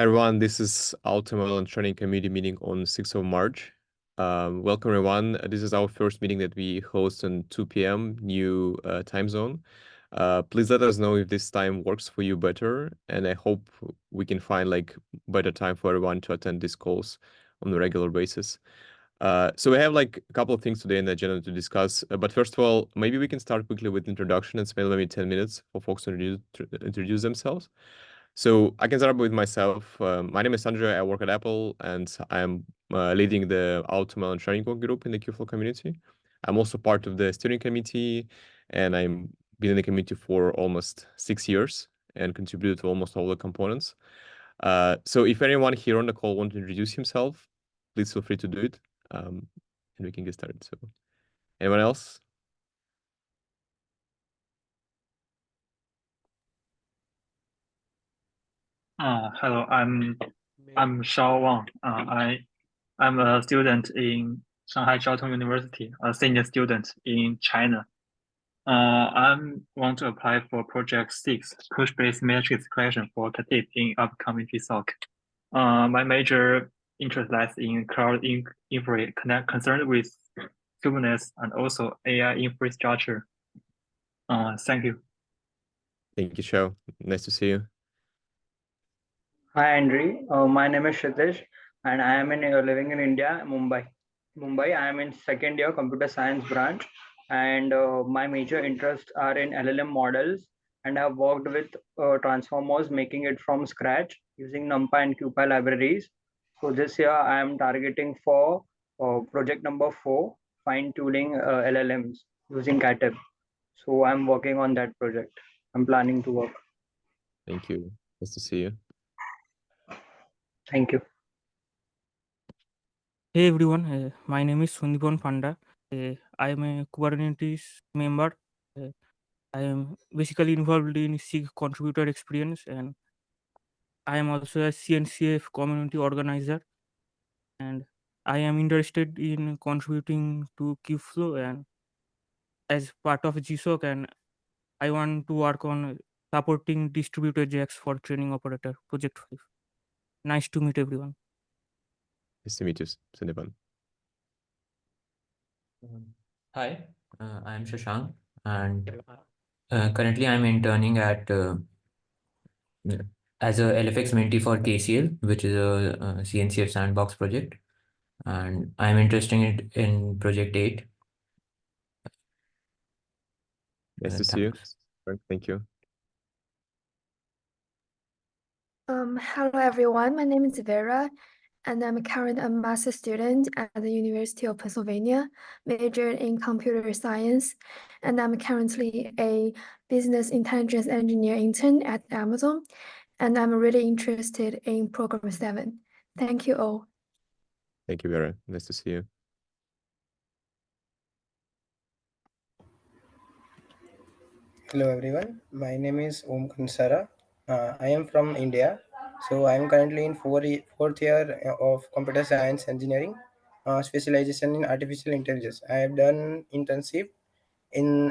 Hi everyone, this is AutoML and Training Committee meeting on 6th of March. Welcome everyone. This is our first meeting that we host on 2 p.m. new time zone. Please let us know if this time works for you better, and I hope we can find like better time for everyone to attend these calls on a regular basis. So we have like a couple of things today in the agenda to discuss. But first of all, maybe we can start quickly with introduction and spend maybe 10 minutes for folks to introduce themselves. So I can start with myself. My name is Sandra. I work at Apple, and I'm leading the AutoML and Training group in the Kubeflow community. I'm also part of the steering committee, and I'm been in the community for almost 6 years and contributed to almost all the components. So if anyone here on the call wants to introduce himself, please feel free to do it, and we can get started. So anyone else? Hello, I'm Shao Wang. I'm a student in Shanghai Jiao Tong University, a senior student in China. I want to apply for Project 6, push-based matrix collection for CATIP in upcoming GSOC. My major interest lies in cloud infra concerned with Kubernetes and also AI infrastructure. Thank you. Thank you, Shao. Nice to see you. Hi, Andre. My name is Shitish, and I am living in India, Mumbai. I am in second year computer science branch, and my major interests are in LLM models, and I have worked with transformers, making it from scratch using NumPy and CuPy libraries. So this year I am targeting for project number 4, fine tuning LLMs using CATIP. So I'm working on that project. I'm planning to work. Thank you. Nice to see you. Thank you. Hey everyone, my name is Sundipan Panda. I am a Kubernetes member. I am basically involved in SIG contributor experience, and I am also a CNCF community organizer. And I am interested in contributing to Kubeflow and as part of GSOC, and I want to work on supporting distributed JAX for training operator project 5. Nice to meet everyone. Nice to meet you, Sandeepan. Hi, I'm Shashank, and currently I'm interning at as a LFX mentee for KCL, which is a CNCF sandbox project, and I'm interested in project 8. Nice to see you. Thank you. Hello everyone, my name is Vera, and I'm currently a master's student at the University of Pennsylvania, majored in computer science, and I'm currently a business intelligence engineer intern at Amazon, and I'm really interested in Program 7. Thank you all. Thank you, Vera. Nice to see you. Hello everyone, my name is Om Kansara. I am from India. So I am currently in fourth year of computer science engineering, specialization in artificial intelligence. I have done internship in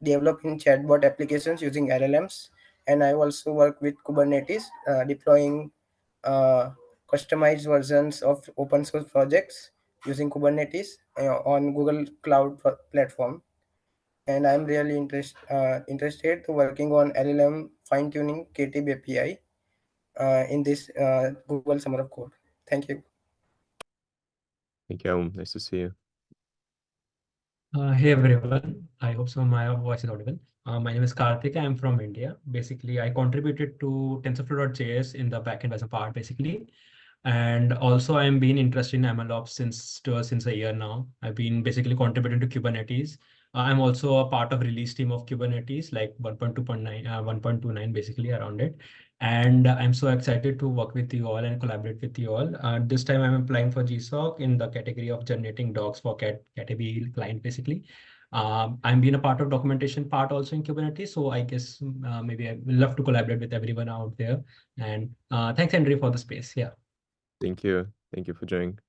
developing chatbot applications using LLMs, and I also work with Kubernetes, deploying customized versions of open source projects using Kubernetes on Google Cloud platform. And I'm really interested to working on LLM fine-tuning KTB API in this Google Summer of Code. Thank you. Thank you. Nice to see you. Hey everyone, I hope so my voice is audible. My name is Karthik. I'm from India. Basically, I contributed to TensorFlow.js in the backend as a part, basically. And also I'm been interested in MLOps since a year now. I've been basically contributing to Kubernetes. I'm also a part of release team of Kubernetes, like 1.2.9, 1.29 basically around it. And I'm so excited to work with you all and collaborate with you all. This time I'm applying for GSOC in the category of generating docs for CatAB client basically. I'm being a part of documentation part also in Kubernetes. So I guess maybe I will love to collaborate with everyone out there. And thanks Henry for the space. Yeah. Thank you. Thank you for joining.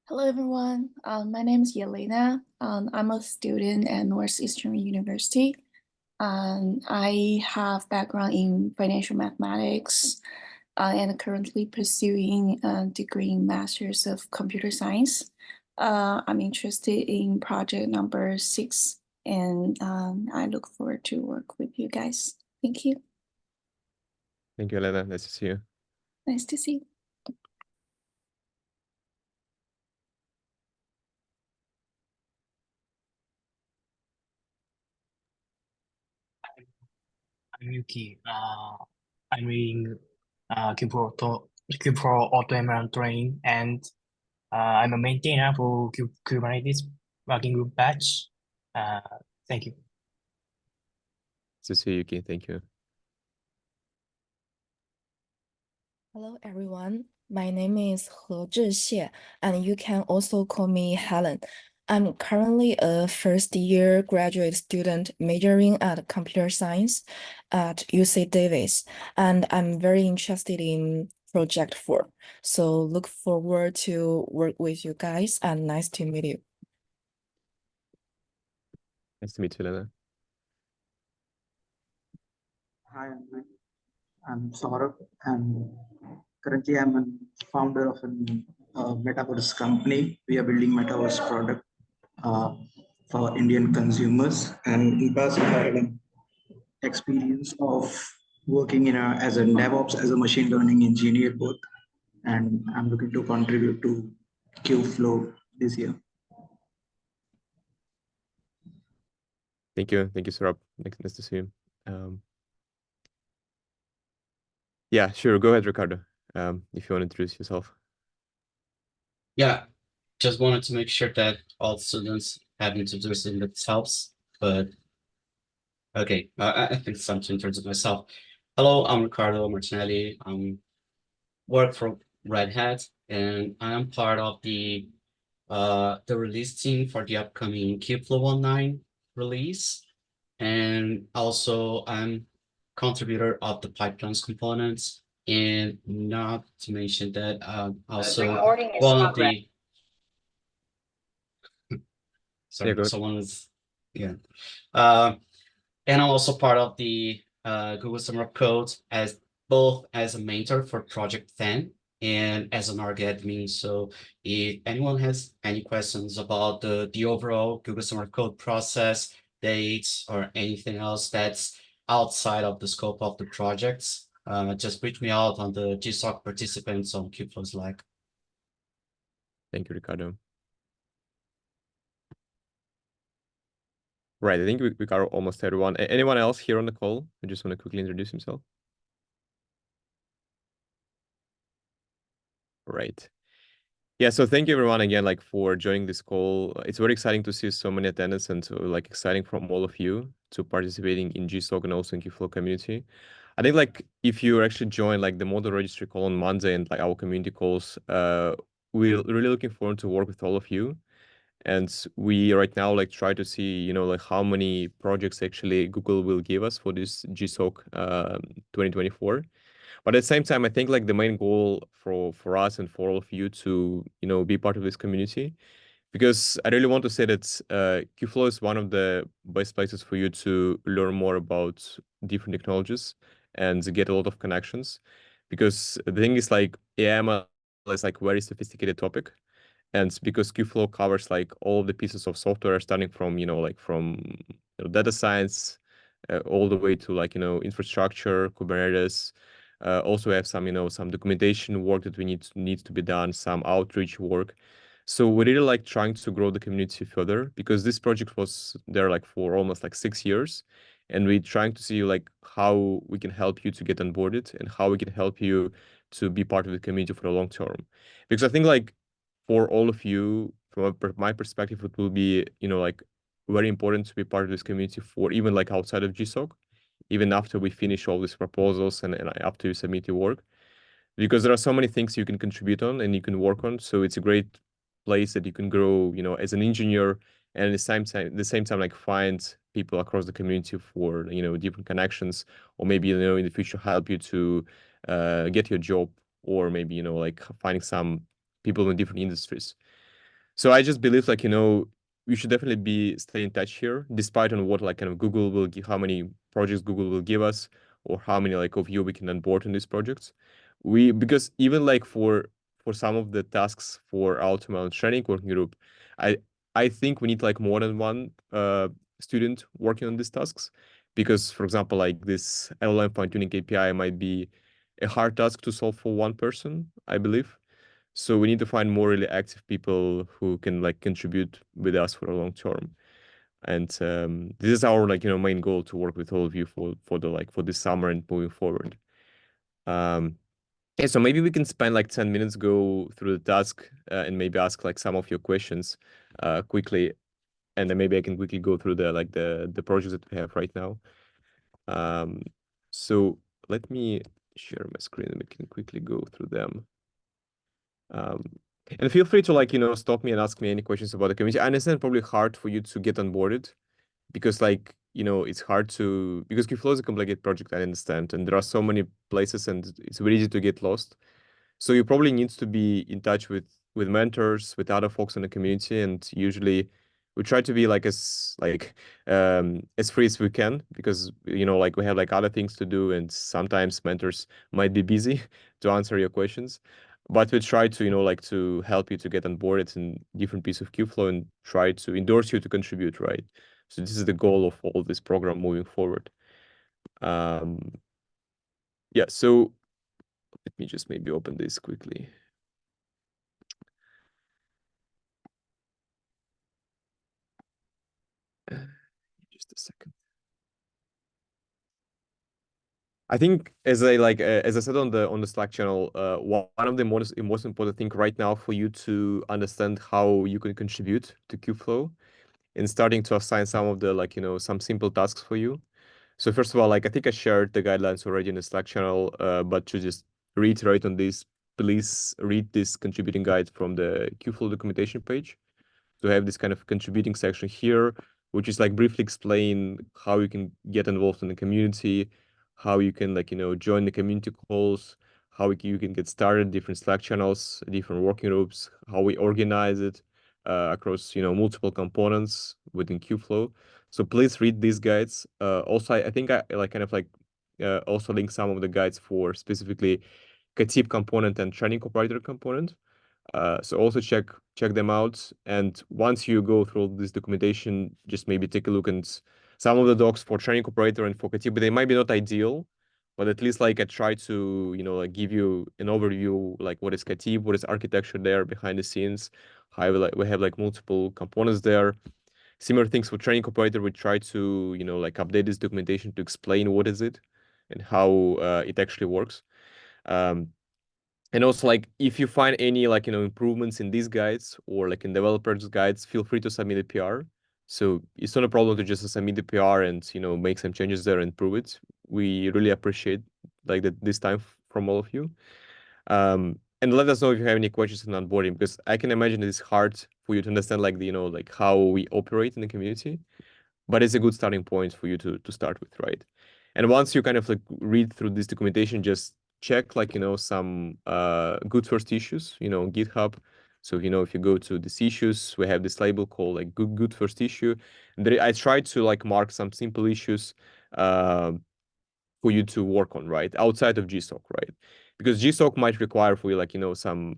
Hello, everyone. My name is Yelena. I'm a student at Northeastern University. I have background in financial mathematics and currently pursuing a degree in Masters of Computer Science. I'm interested in project number 6, and I look forward to work with you guys. Thank you. Thank you, Elena. Nice to see you. Nice to see you. I'm Yuki. I'm in Kubeflow AutoML training, and I'm a maintainer for Kubernetes working group batch. Thank you. Nice to see you, Yuki. Thank you. Hello, everyone. My name is He Zhixie, and you can also call me Helen. I'm currently a first-year graduate student majoring at computer science at UC Davis, and I'm very interested in Project 4. So look forward to work with you guys, and nice to meet you. Nice to meet you, Elena. Hi, I'm Saurabh, and currently I'm a founder of a metaverse company. We are building metaverse product for Indian consumers, and in past I had an experience of working as a DevOps, as a machine learning engineer both, and I'm looking to contribute to Kubeflow this year. Thank you, Saurabh. Nice to see you. Yeah, sure. Go ahead, Ricardo. If you want to introduce yourself. Yeah, just wanted to make sure that all students have introduced themselves, but okay, I think it's time to introduce myself. Hello, I'm Ricardo Martinelli. I work for Red Hat, and I am part of the release team for the upcoming Kubeflow 1.9 release, and also I'm contributor of the pipelines components. And not to mention that also one of the sorry, Yeah, someone's yeah. And I'm also part of the Google Summer of Code as both as a mentor for Project 10 and as an org admin. So if anyone has any questions about the overall Google Summer of Code process, dates, or anything else that's outside of the scope of the projects, just reach me out on the GSOC participants on Kubeflow Slack. Thank you, Ricardo. Right, I think we got almost everyone. Anyone else here on the call who just want to quickly introduce himself? Right. Yeah, so thank you everyone again, like for joining this call. It's very exciting to see so many attendants and so like exciting from all of you to participating in GSOC and also in Kubeflow community. I think like if you actually join like the model registry call on Monday and like our community calls, we're really looking forward to work with all of you. And we right now like try to see, you know, like how many projects actually Google will give us for this GSOC 2024. But at the same time, I think like the main goal for us and for all of you to, you know, be part of this community, because I really want to say that Kubeflow is one of the best places for you to learn more about different technologies and get a lot of connections. Because the thing is like AML is like very sophisticated topic. And because Kubeflow covers like all the pieces of software, starting from, you know, like from data science all the way to like, you know, infrastructure, Kubernetes. Also have some, you know, some documentation work that we needs to be done, some outreach work. So we really like trying to grow the community further because this project was there like for almost like 6 years. And we're trying to see like how we can help you to get onboarded and how we can help you to be part of the community for the long term. Because I think like for all of you, from my perspective, it will be, you know, like very important to be part of this community for even like outside of GSOC, even after we finish all these proposals and after you submit your work, because there are so many things you can contribute on and you can work on. So it's a great place that you can grow, you know, as an engineer, and at the same time, like find people across the community for, you know, different connections, or maybe, you know, in the future help you to get your job, or maybe, you know, like finding some people in different industries. So I just believe like, you know, we should definitely be stay in touch here, despite on what like kind of Google will give, how many projects Google will give us, or how many like of you we can onboard in these projects. Because even like for some of the tasks for AutoML and training working group, I think we need like more than one student working on these tasks. Because for example, like this LLM fine-tuning API might be a hard task to solve for one person, I believe. So we need to find more really active people who can like contribute with us for a long term. And this is our like main goal, to work with all of you for the like for this summer and moving forward. Yeah, so maybe we can spend like 10 minutes, go through the task, and maybe ask like some of your questions quickly, and then maybe I can quickly go through the projects that we have right now. So let me share my screen and we can quickly go through them. And feel free to like stop me and ask me any questions about the community. I understand probably hard for you to get onboarded, because like it's hard to, because Kubeflow is a complicated project, I understand, and there are so many places and it's very easy to get lost. So you probably need to be in touch with mentors, with other folks in the community, and usually we try to be like as free as we can, because like we have like other things to do, and sometimes mentors might be busy to answer your questions. But we try to like to help you to get on board in different pieces of Kubeflow and try to endorse you to contribute, right? So this is the goal of all this program moving forward. Yeah, so let me just maybe open this quickly. Just a second. I think as I said on the Slack channel, one of the most important thing right now for you to understand how you can contribute to Kubeflow, and starting to assign some of the some simple tasks for you. So first of all, like I think I shared the guidelines already in the Slack channel, but to just reiterate on this, please read this contributing guide from the Kubeflow documentation page. To have this kind of contributing section here, which is like briefly explain how you can get involved in the community, how you can join the community calls, how you can get started, different Slack channels, different working groups, how we organize it across multiple components within Kubeflow. So please read these guides. Also, I think I also link some of the guides for specifically Katib component and training operator component. So also check them out. And once you go through this documentation, just maybe take a look at some of the docs for training operator and for Katib. They might be not ideal, but at least like I try to like give you an overview, like what is Katib, what is architecture there behind the scenes, how we have like multiple components there. Similar things for training operator. We try to like update this documentation to explain what is it and how it actually works. And also, like, if you find any improvements in these guides or like in developers guides, feel free to submit a PR. So it's not a problem to just submit the PR and make some changes there and improve it. We really appreciate like this time from all of you. And let us know if you have any questions on onboarding, because I can imagine it's hard for you to understand like like how we operate in the community, but it's a good starting point for you to start with, right? And once you kind of like read through this documentation, just check like some good first issues on GitHub. So if you go to these issues, we have this label called like good first issue. And I try to like mark some simple issues for you to work on, right, outside of GSOC, right? Because GSOC might require for you like some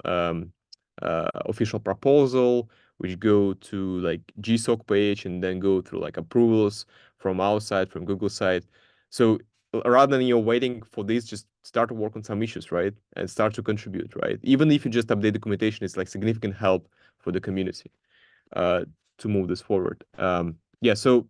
official proposal, which go to like GSOC page and then go through like approvals from our side, from Google side. So rather than waiting for this, just start to work on some issues, right? And start to contribute, right? Even if you just update documentation, it's like significant help for the community to move this forward. Yeah, so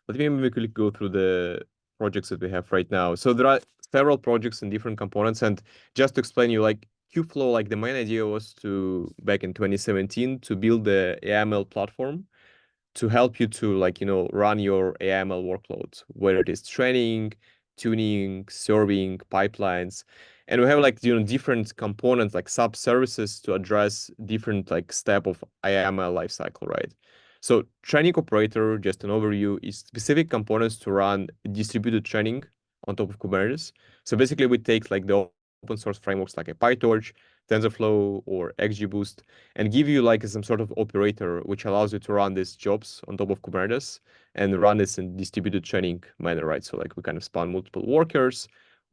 let me quickly go through the projects that we have right now. So there are several projects and different components. And just to explain you, like Kubeflow, like the main idea was to, back in 2017, to build the AML platform to help you to like, run your AML workloads, whether it is training, tuning, serving, pipelines. And we have like, different components, like sub-services to address different like step of AML lifecycle, right? So training operator, just an overview, is specific components to run distributed training on top of Kubernetes. So basically we take like the open source frameworks like a PyTorch, TensorFlow or XGBoost and give you like some sort of operator which allows you to run these jobs on top of Kubernetes and run this in distributed training manner, right? So like we kind of spawn multiple workers.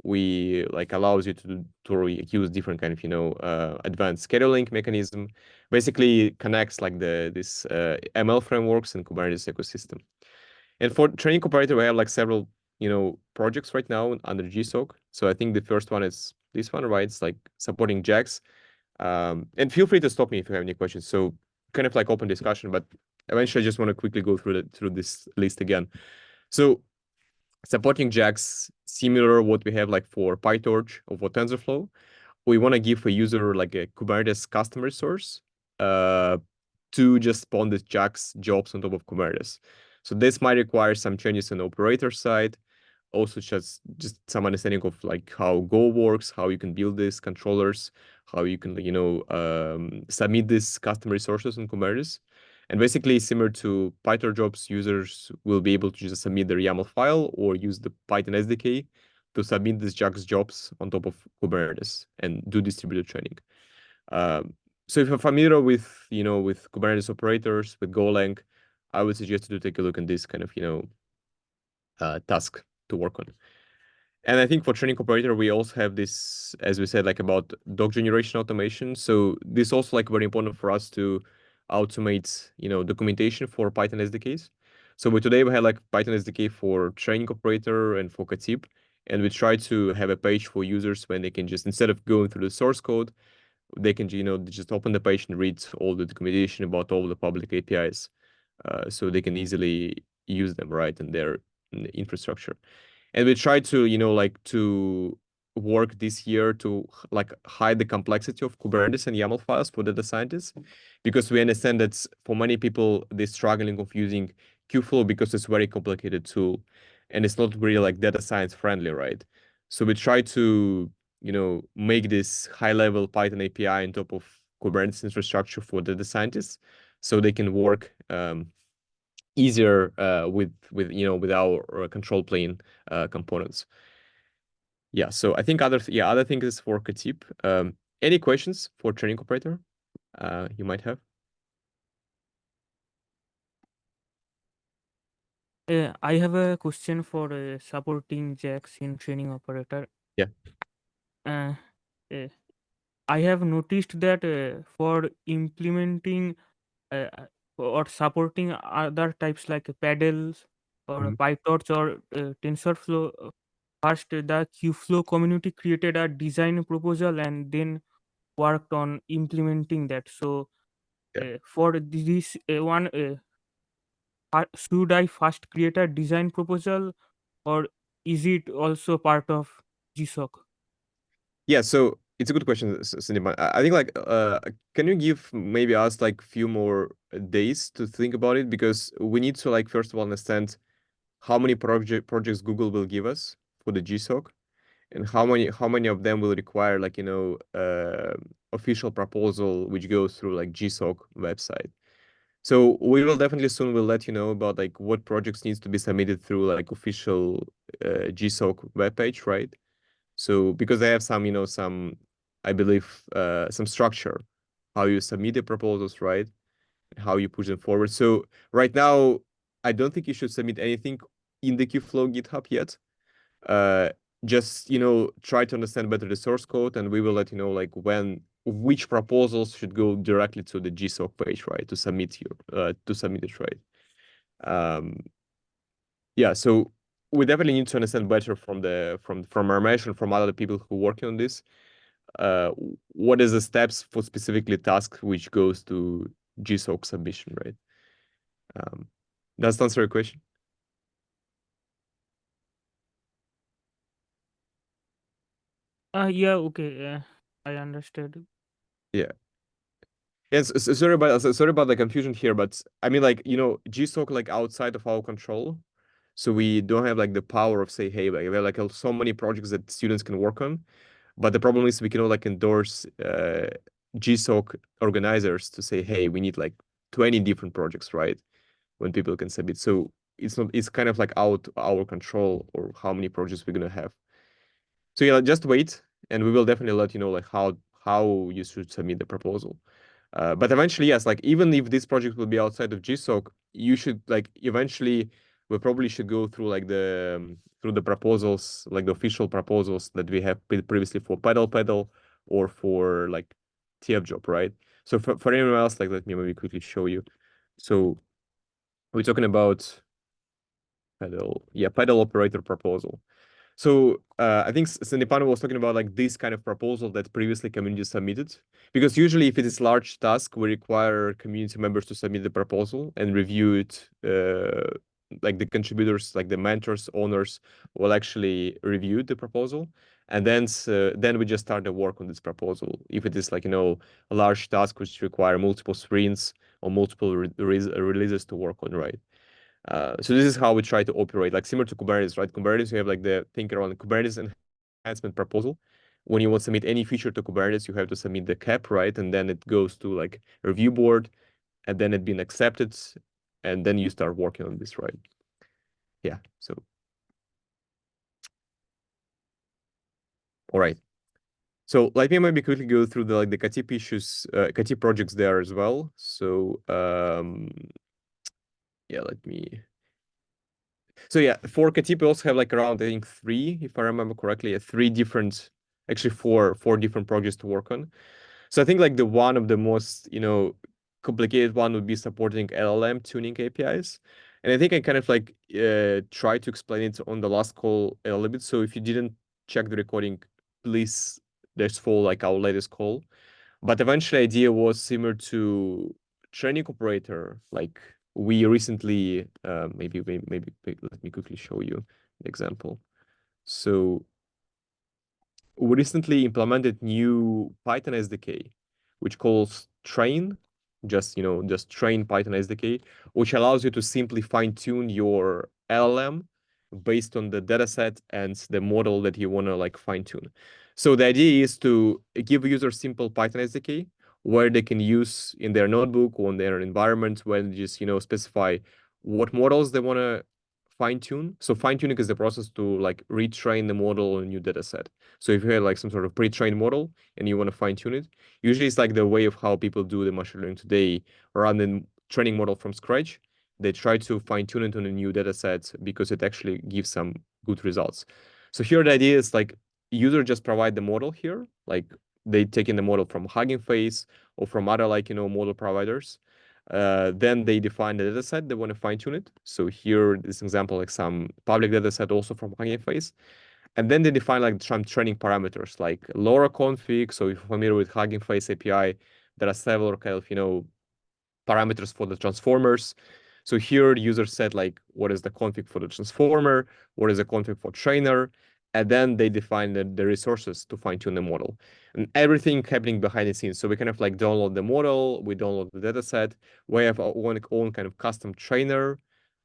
We like allows you to use different kind of advanced scheduling mechanism. Basically connects like this ML frameworks and Kubernetes ecosystem. And for training operator, we have like several projects right now under GSOC. So I think the first one is this one, right? It's like supporting JAX. And feel free to stop me if you have any questions. So kind of like open discussion, but eventually I just want to quickly go through this list again. So supporting JAX, similar what we have like for PyTorch or for TensorFlow. We want to give a user like a Kubernetes custom resource to just spawn the JAX jobs on top of Kubernetes. So this might require some changes on the operator side, also just some understanding of like how Go works, how you can build these controllers, how you can submit these custom resources on Kubernetes. And basically similar to PyTorch jobs, users will be able to just submit their YAML file or use the Python SDK to submit these JAX jobs on top of Kubernetes and do distributed training. So if you're familiar with with Kubernetes operators, with Golang, I would suggest you to take a look at this kind of task to work on. And I think for training operator, we also have this, as we said, like about doc generation automation. So this also like very important for us to automate, documentation for Python SDKs. So today we have like Python SDK for training operator and for Katib. And we try to have a page for users when they can just, instead of going through the source code, they can, just open the page and read all the documentation about all the public APIs. So they can easily use them, right, in their infrastructure. And we try to to work this year to like hide the complexity of Kubernetes and YAML files for data scientists, because we understand that for many people they're struggling of using Kubeflow because it's a very complicated tool and it's not really like data science friendly, right? So we try to make this high level Python API on top of Kubernetes infrastructure for data scientists so they can work easier with our control plane components. Yeah, so I think other thing is for Katib. Any questions for training operator you might have? I have a question for supporting JAX in training operator. Yeah. Uh, uh, I have noticed that for implementing or supporting other types like paddles or PyTorch or TensorFlow, first the Kubeflow community created a design proposal and then worked on implementing that. So for this one, should I first create a design proposal or is it also part of GSOC? Yeah, so it's a good question, Cindy. I think like can you give maybe us like few more days to think about it, because we need to like first of all understand how many projects Google will give us for the GSOC and how many of them will require like official proposal which goes through like GSOC website. So we will definitely soon will let you know about like what projects needs to be submitted through like official GSOC webpage, right? So because they have some I believe some structure how you submit the proposals, right? How you push them forward. So right now I don't think you should submit anything in the Kubeflow GitHub yet. Just try to understand better the source code, and we will let you know like which proposals should go directly to the GSOC page, right, to submit it, right. Yeah, so we definitely need to understand better from Ramesh and from other people who are working on this, what is the steps for specifically task which goes to GSOC submission, right. Does that answer your question? Yeah, okay. I understood. Yeah. Yes, sorry about the confusion here, but I mean like GSOC like outside of our control, so we don't have like the power of say, hey, like we have like so many projects that students can work on, but the problem is we cannot like endorse GSOC organizers to say, hey, we need like 20 different projects, right? When people can submit, so it's kind of like out our control or how many projects we're gonna have. So yeah, just wait, and we will definitely let you know like how how you should submit the proposal. But eventually, yes, like even if this project will be outside of GSOC, you should like eventually we probably should go through like through the proposals, like the official proposals that we have previously for pedal or for like TF job, right? So for anyone else, like let me maybe quickly show you. So we're talking about pedal operator proposal. So I think Sandipano was talking about like this kind of proposal that previously community submitted, because usually if it is large task, we require community members to submit the proposal and review it. Like the contributors, like the mentors, owners will actually review the proposal, and then we just start the work on this proposal. If it is like a large task which require multiple sprints or multiple releases to work on, right? So this is how we try to operate, like similar to Kubernetes, right? Kubernetes, you have like the think around Kubernetes enhancement proposal. When you want to submit any feature to Kubernetes, you have to submit the CAP, right? And then it goes to like a review board, and then it being accepted, and then you start working on this, right? Yeah. So, all right. So let me maybe quickly go through the KTIP issues, KTIP projects there as well. So yeah, let me. So yeah, for KTIP we also have like around I think three, if I remember correctly, actually four different projects to work on. So I think like the one of the most complicated one would be supporting LLM tuning APIs, and I think I kind of like tried to explain it on the last call a little bit. So if you didn't check the recording, please just follow like our latest call. But eventually, idea was similar to training operator. Like we recently, maybe let me quickly show you the example. So we recently implemented new Python SDK, which calls train, just train Python SDK, which allows you to simply fine tune your LLM based on the dataset and the model that you want to like fine tune. So the idea is to give users simple Python SDK where they can use in their notebook or in their environment when just specify what models they want to fine tune. So fine tuning is the process to like retrain the model on a new dataset. So if you had like some sort of pre-trained model and you want to fine tune it, usually it's like the way of how people do the machine learning today, rather than training model from scratch. They try to fine tune it on a new data set because it actually gives some good results. So here the idea is like user just provide the model here, like they take in the model from Hugging Face or from other like model providers. Then they define the data set they want to fine tune it. So here this example like some public data set also from Hugging Face. And then they define like some training parameters like LoRa config. So if you're familiar with Hugging Face API, there are several kind of parameters for the transformers. So here the user said like what is the config for the transformer, what is the config for trainer, and then they define the resources to fine tune the model, and everything happening behind the scenes. So we kind of like download the model, we download the dataset, we have our own kind of custom trainer.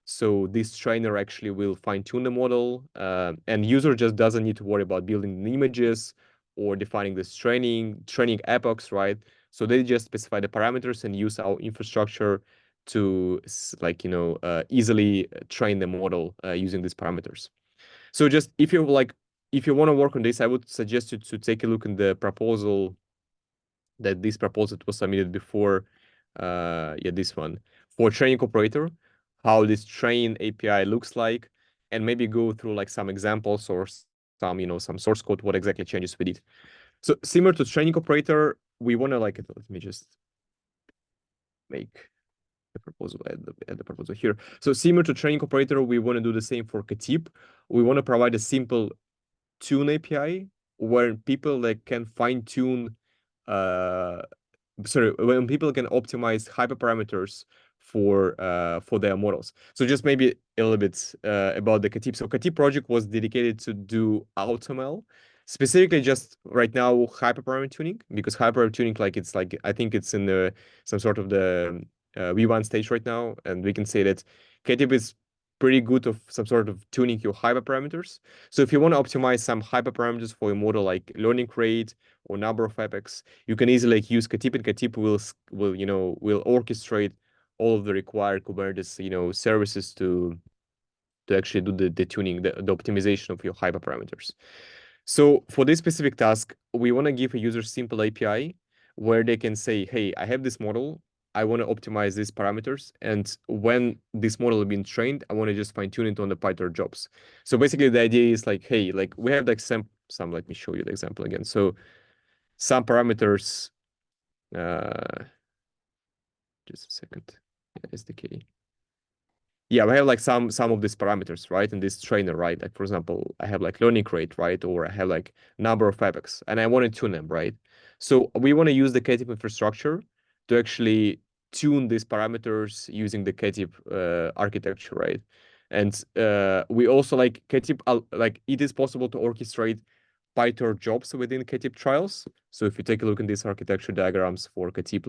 So this trainer actually will fine tune the model, and user just doesn't need to worry about building the images or defining this training epochs, right? So they just specify the parameters and use our infrastructure to easily train the model using these parameters. So just if you want to work on this, I would suggest you to take a look in the proposal this proposal was submitted before. This one for training operator, how this train API looks like, and maybe go through like some examples or some source code, what exactly changes we did. So similar to training operator, we want to let me just make the proposal, add the proposal here. So similar to training operator, we want to do the same for KTIP. We want to provide a simple tune API where people can fine tune, when people can optimize hyperparameters for their models. So just maybe a little bit about the KTIP. So KTIP project was dedicated to do AutoML, specifically just right now hyperparameter tuning, because hyperparameter tuning I think it's in some sort of the V1 stage right now, and we can say that KTIP is pretty good of some sort of tuning your hyperparameters. So if you want to optimize some hyperparameters for your model, like learning rate or number of epochs, you can easily use KTIP, and KTIP will orchestrate all of the required Kubernetes services to actually do the tuning, the optimization of your hyperparameters. So for this specific task, we want to give a user simple API where they can say, hey, I have this model. I want to optimize these parameters. And when this model has been trained, I want to just fine tune it on the PyTorch jobs. So basically the idea is like, hey, like we have like some, let me show you the example again. So some parameters, just a second, SDK. Yeah, we have like some of these parameters, right? In this trainer, right? Like for example, I have like learning rate, right? Or I have like number of epochs, and I want to tune them, right? So we want to use the Ktype infrastructure to actually tune these parameters using the Ktype architecture, right? And we also like Ktype, like it is possible to orchestrate PyTorch jobs within Ktype trials. So if you take a look in these architecture diagrams for Ktype,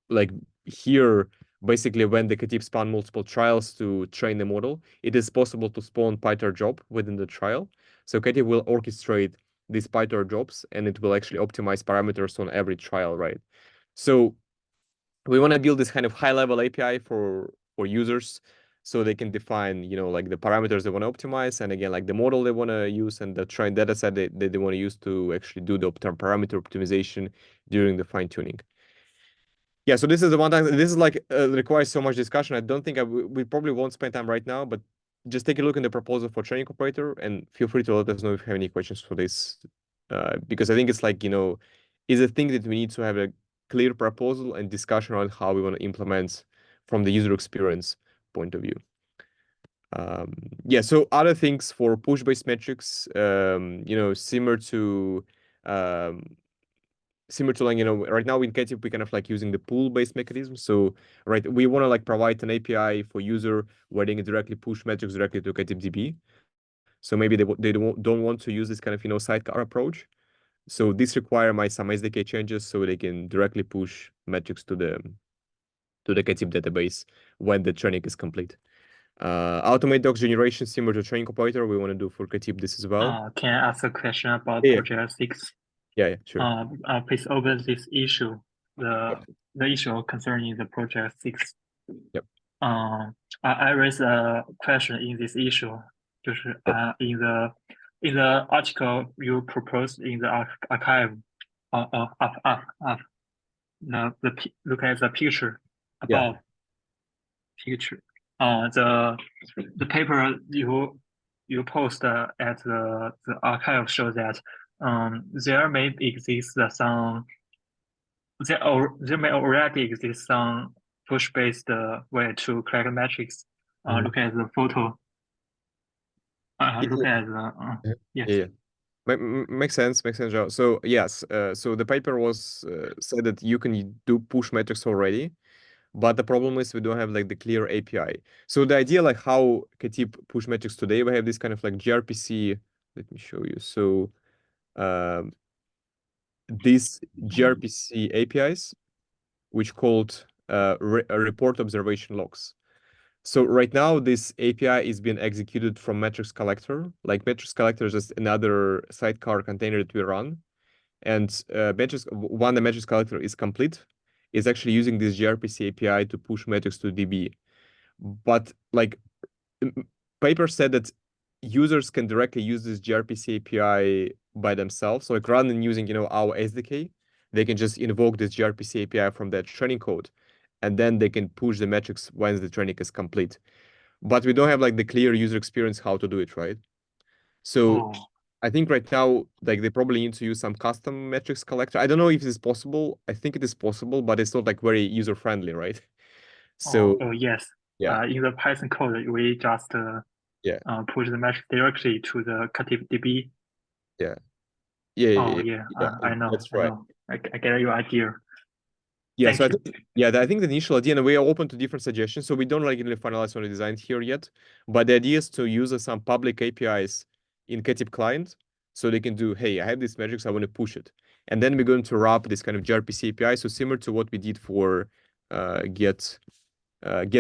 like here, basically when the Ktype spawn multiple trials to train the model, it is possible to spawn PyTorch job within the trial. So Ktype will orchestrate these PyTorch jobs and it will actually optimize parameters on every trial, right? So we want to build this kind of high level API for users so they can define, you know, like the parameters they want to optimize, and again, like the model they want to use and the trained data set they want to use to actually do the parameter optimization during the fine tuning. Yeah, so this is the one time, this is like requires so much discussion. I don't think we probably won't spend time right now, but just take a look in the proposal for training operator and feel free to let us know if you have any questions for this. Because I think it's like, you know, is a thing that we need to have a clear proposal and discussion on how we want to implement from the user experience point of view. Yeah, so other things for push-based metrics, you know, similar to like, you know, right now in Ktype, we kind of like using the pool-based mechanism. So, right, we want to like provide an API for user where they can directly push metrics directly to Ktype DB. So maybe they don't want to use this kind of, you know, sidecar approach. So this require some SDK changes so they can directly push metrics to the Ktype database when the training is complete. Automate docs generation similar to training operator. We want to do for Ktype this as well. Can I ask a question about Yeah. project 6? Yeah, sure. Please open this issue, the issue concerning the project 6. Yep. I raised a question in this issue, 就是in the article you proposed in the archive, look at the picture above. Picture. The paper you post at the archive shows that there may exist some there may already exist some push-based way to collect metrics. Look at the photo. Look at the yes. Yeah. Makes sense, Joe. So yes, so the paper was said that you can do push metrics already, but the problem is we don't have like the clear API. So the idea like how Ktype push metrics today, we have this kind of like gRPC. Let me show you. So these gRPC APIs, which called report observation logs. So right now, this API is being executed from metrics collector. Like metrics collector is just another sidecar container that we run. And when the metrics collector is complete, is actually using this gRPC API to push metrics to DB. But like paper said that users can directly use this gRPC API by themselves. So like rather than using, you know, our SDK, they can just invoke this gRPC API from that training code, and then they can push the metrics once the training is complete. But we don't have like the clear user experience how to do it, right? So I think right now, like they probably need to use some custom metrics collector. I don't know if it is possible. I think it is possible, but it's not like very user friendly, right? So yes. Yeah. In the Python code, we just push the metric directly to the Ktype DB. Yeah. I know. That's right. I get your idea. Yeah, so I think the initial idea, and we are open to different suggestions, so we don't regularly finalize on the design here yet, but the idea is to use some public APIs in Ktype client, so they can do, hey, I have these metrics, I want to push it. And then we're going to wrap this kind of gRPC API, so similar to what we did for get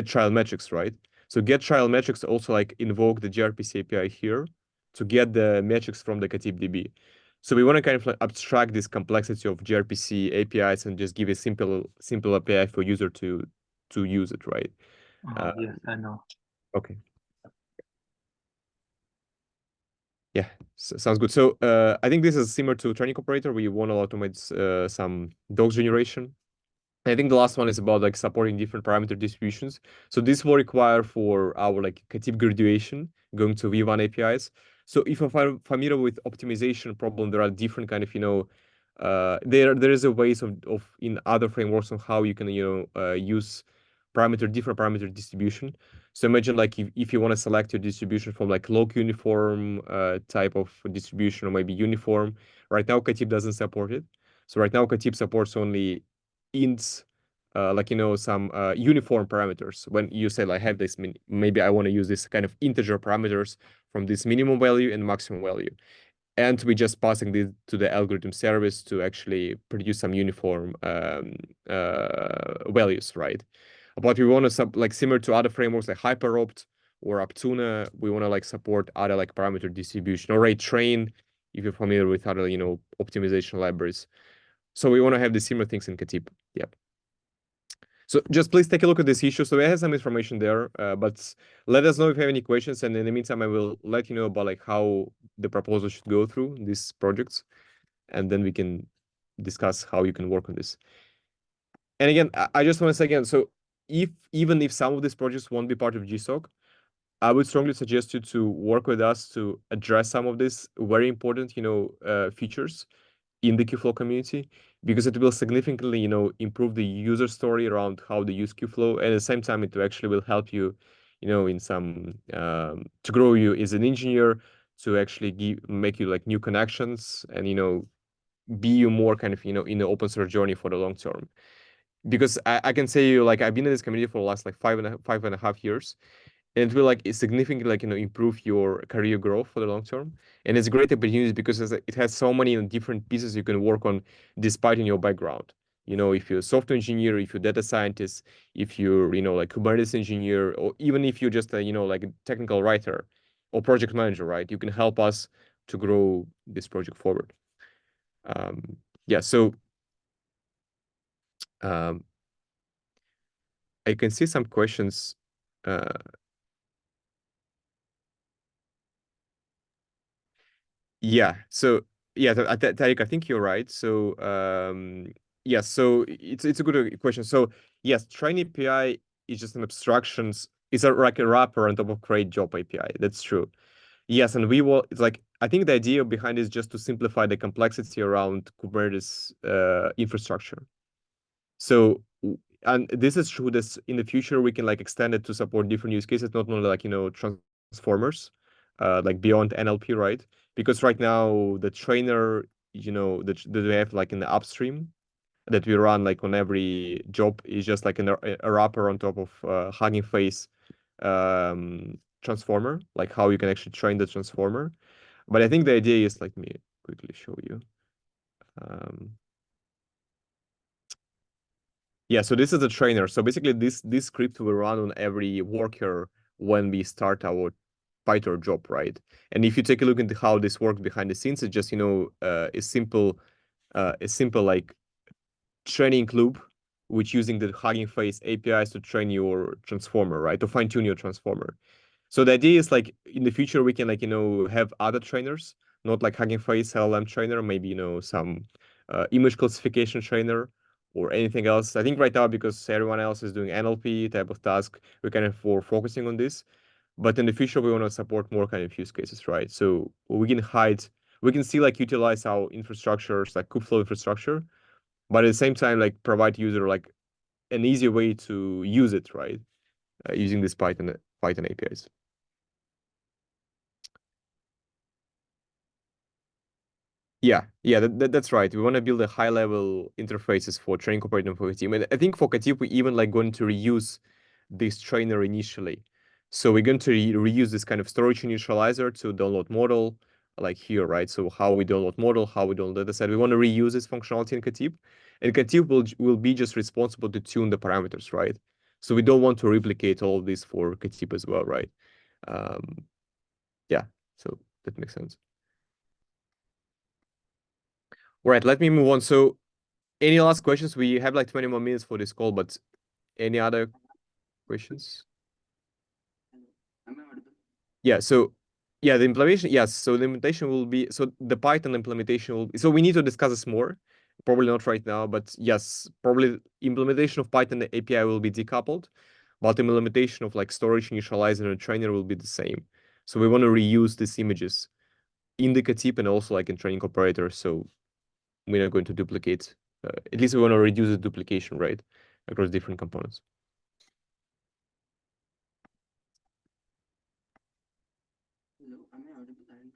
trial metrics, right? So get trial metrics also like invoke the gRPC API here to get the metrics from the Ktype DB. So we want to kind of like abstract this complexity of gRPC APIs and just give a simple API for user to use it, right? Yes, I know. Okay. Yeah. Sounds good. So I think this is similar to training operator. We want to automate some docs generation. I think the last one is about like supporting different parameter distributions. So this will require for our like Katib graduation going to V1 APIs. So if you're familiar with optimization problem, there are different kind of, there is a ways of in other frameworks on how you can, use different parameter distribution. So imagine like if you want to select your distribution from like log uniform type of distribution or maybe uniform. Right now, Katib doesn't support it. So right now, Katib supports only ints, some uniform parameters. When you say like have this, maybe I want to use this kind of integer parameters from this minimum value and maximum value. And we just passing this to the algorithm service to actually produce some uniform values, right? But we want to like similar to other frameworks like HyperOpt or Aptuna, we want to like support other like parameter distribution or rate train if you're familiar with other optimization libraries. So we want to have the similar things in Katib. Yep. So just please take a look at this issue. So we have some information there, but let us know if you have any questions. And in the meantime, I will let you know about like how the proposal should go through these projects, and then we can discuss how you can work on this. And again, I just want to say again, so even if some of these projects won't be part of GSOC, I would strongly suggest you to work with us to address some of these very important, features in the Kubeflow community, because it will significantly, improve the user story around how they use Kubeflow, and at the same time, it actually will help you, in some to grow you as an engineer, to actually make you like new connections, and be you more kind of in the open source journey for the long term. Because I can say you like I've been in this community for the last like 5.5 years, and it will like significantly like improve your career growth for the long term. And it's a great opportunity because it has so many different pieces you can work on despite in your background. If you're a software engineer, if you're data scientist, if you're like Kubernetes engineer, or even if you're just a like a technical writer or project manager, right? You can help us to grow this project forward. Yeah, so I can see some questions. Yeah. So yeah, Tariq, I think you're right. So yes, so it's a good question. So yes, train API is just an abstractions. It's like a wrapper on top of create job API. That's true. Yes, and it's like I think the idea behind it is just to simplify the complexity around Kubernetes infrastructure. So and this is true. This in the future we can like extend it to support different use cases, not only like transformers, like beyond NLP, right? Because right now the trainer, that we have like in the upstream that we run like on every job is just like a wrapper on top of Hugging Face transformer, like how you can actually train the transformer. But I think the idea is, let me quickly show you. Yeah, so this is the trainer. So basically this script will run on every worker when we start our Python job, right? And if you take a look into how this works behind the scenes, it's just, a simple like training loop, which using the Hugging Face APIs to train your transformer, right? To fine tune your transformer. So the idea is like in the future, we can like, have other trainers, not like Hugging Face LLM trainer, maybe, some image classification trainer or anything else. I think right now, because everyone else is doing NLP type of task, we're kind of focusing on this. But in the future, we want to support more kind of use cases, right? So we can see like utilize our infrastructures, like Kubeflow infrastructure, but at the same time, like provide user like an easy way to use it, right? Using this Python APIs. Yeah, that's right. We want to build a high-level interfaces for training operating for Katib. And I think for Katib, we even like going to reuse this trainer initially. So we're going to reuse this kind of storage initializer to download model, like here, right? So how we download model, how we download dataset. We want to reuse this functionality in Katib, and Katib will be just responsible to tune the parameters, right? So we don't want to replicate all of this for Katib as well, right? Yeah, so that makes sense. All right, let me move on. So any last questions? We have like 20 more minutes for this call, but any other questions? Yeah, so Yeah, the implementation, yes. So the implementation will be, so the Python implementation will be, so we need to discuss this more, probably not right now, but yes, probably implementation of Python API will be decoupled, but implementation of like storage initializer and trainer will be the same. So we want to reuse these images in the Katip and also like in training operator. So we're not going to duplicate, at least we want to reduce the duplication, right, across different components.